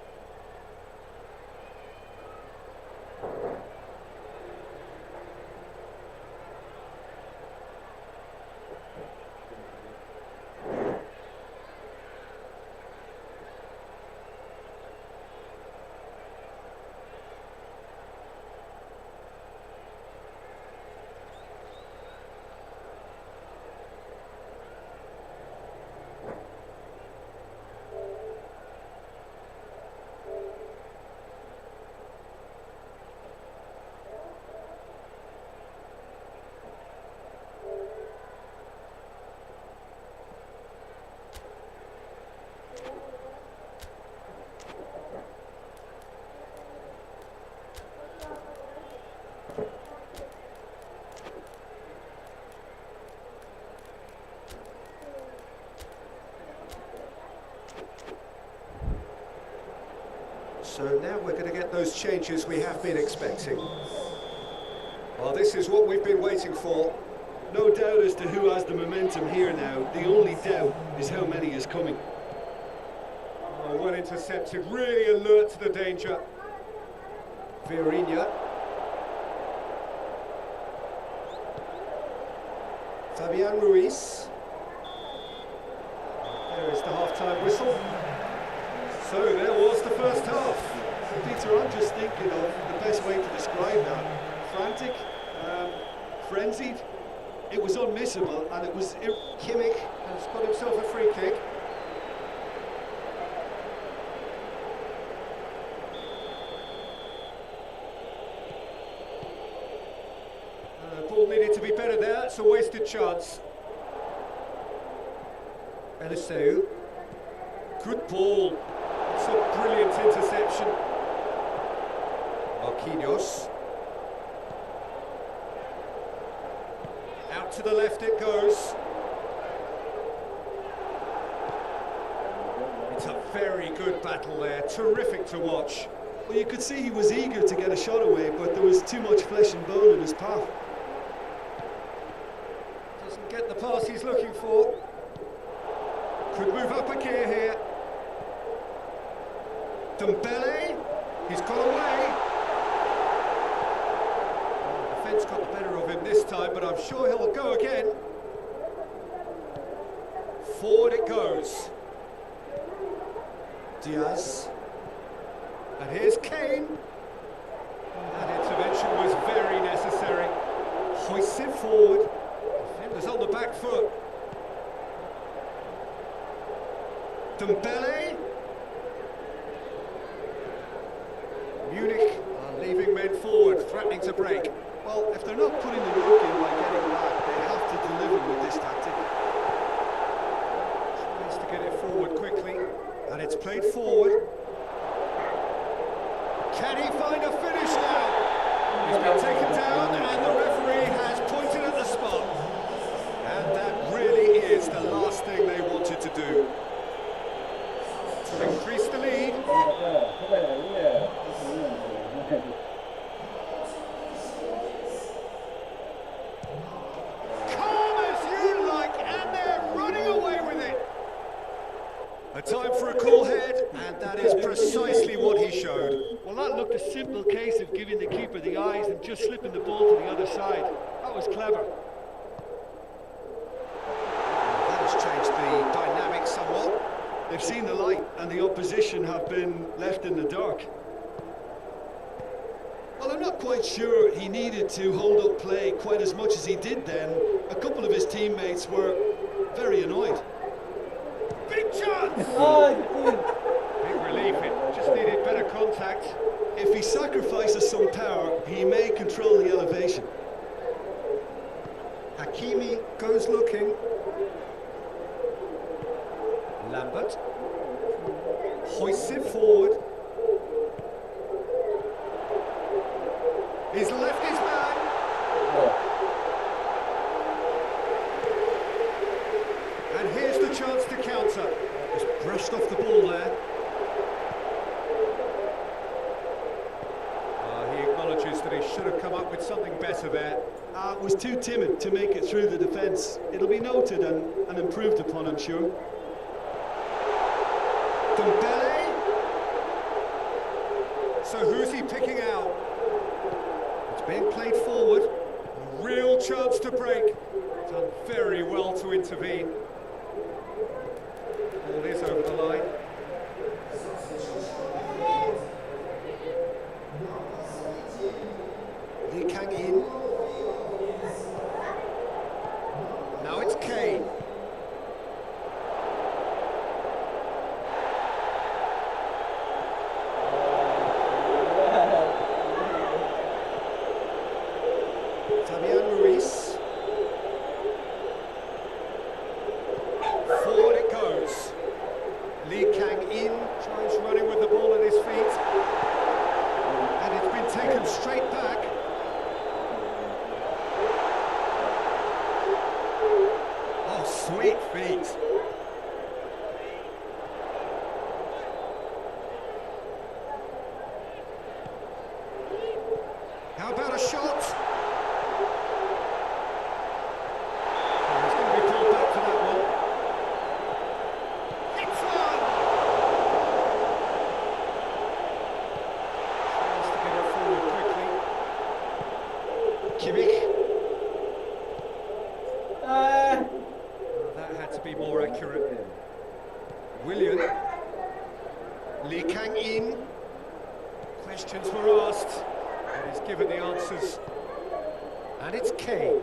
So now we're going to get those changes we have been expecting. Well, this is what we've been waiting for. No doubt as to who has the momentum here now. The only doubt is how many is coming. Oh, well intercepted, really alert to the danger. Vieirinha. Fabian Ruiz. There is the half-time whistle. So there was the first half. Peter, I'm just thinking of the best way to describe that. Frantic, frenzied. It was unmissable, and it was... Kimmich has got himself a free kick. Ball needed to be better there. It's a wasted chance. Eliseu. Good ball. It's a brilliant interception. Marquinhos. Out to the left it goes. It's a very good battle there. Terrific to watch. Well, you could see he was eager to get a shot away, but there was too much flesh and bone in his path. Doesn't get the pass he's looking for. Could move up a gear here. Dembele, he's got away. The defence got the better of him this time, but I'm sure he'll go again. Forward it goes. Diaz. And here's Kane. That intervention was very necessary. Hoists it forward. Defenders on the back foot. Dembele. Munich are leaving men forward, threatening to break. Well, if they're not putting the work in by getting back, they have to deliver with this tactic. Tries to get it forward quickly, and it's played forward. Can he find a finish now? He's been taken down, and the referee has pointed at the spot. And that really is the last thing they wanted to do. To increase the lead. Calm as you like, and they're running away with it. A time for a cool head, and that is precisely what he showed. Well, that looked a simple case of giving the keeper the eyes and just slipping the ball to the other side. That was clever. That has changed the dynamic somewhat. They've seen the light, and the opposition have been left in the dark. Well, I'm not quite sure he needed to hold up play quite as much as he did then. A couple of his teammates were very annoyed. Big chance! Big relief, it just needed better contact. If he sacrifices some power, he may control the elevation. Hakimi goes looking. Lambert hoists it forward. He's left his man. And here's the chance to counter. Just brushed off the ball there. He acknowledges that he should have come up with something better there. Was too timid to make it through the defence. It'll be noted and improved upon, I'm sure. Dembele. So who's he picking out? It's being played forward. A real chance to break. Done very well to intervene. Ball is over the line. Lee Kang in. Now it's Kane. Fabian Ruiz. Forward it goes. Lee Kang in, tries running with the ball at his feet. And it's been taken straight back. Oh, sweet feet. How about a shot? He's going to be pulled back for that one. Hits one! Tries to get it forward quickly. Kimmich. That had to be more accurate. William. Lee Kang In. Questions were asked, and he's given the answers. And it's Kane.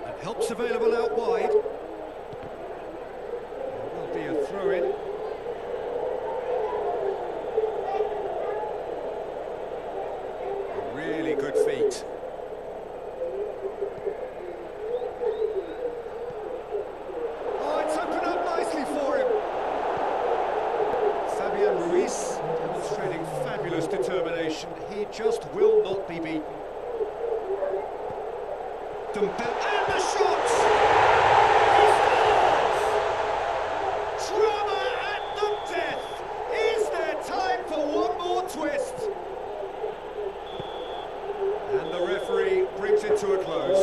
And help's available out wide. There will be a throw-in. Really good feet. Oh, it's opened up nicely for him. Fabian Ruiz demonstrating fabulous determination. He just will not be beaten. And the shots! He scores! Drama at the death! Is there time for one more twist? And the referee brings it to a close.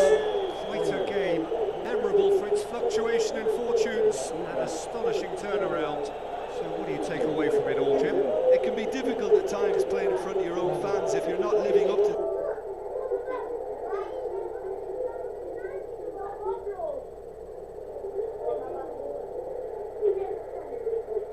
Quite a game, memorable for its fluctuation in fortunes and astonishing turnaround. So what do you take away from it all, Jim? It can be difficult at times playing in front of your own fans if you're not living up to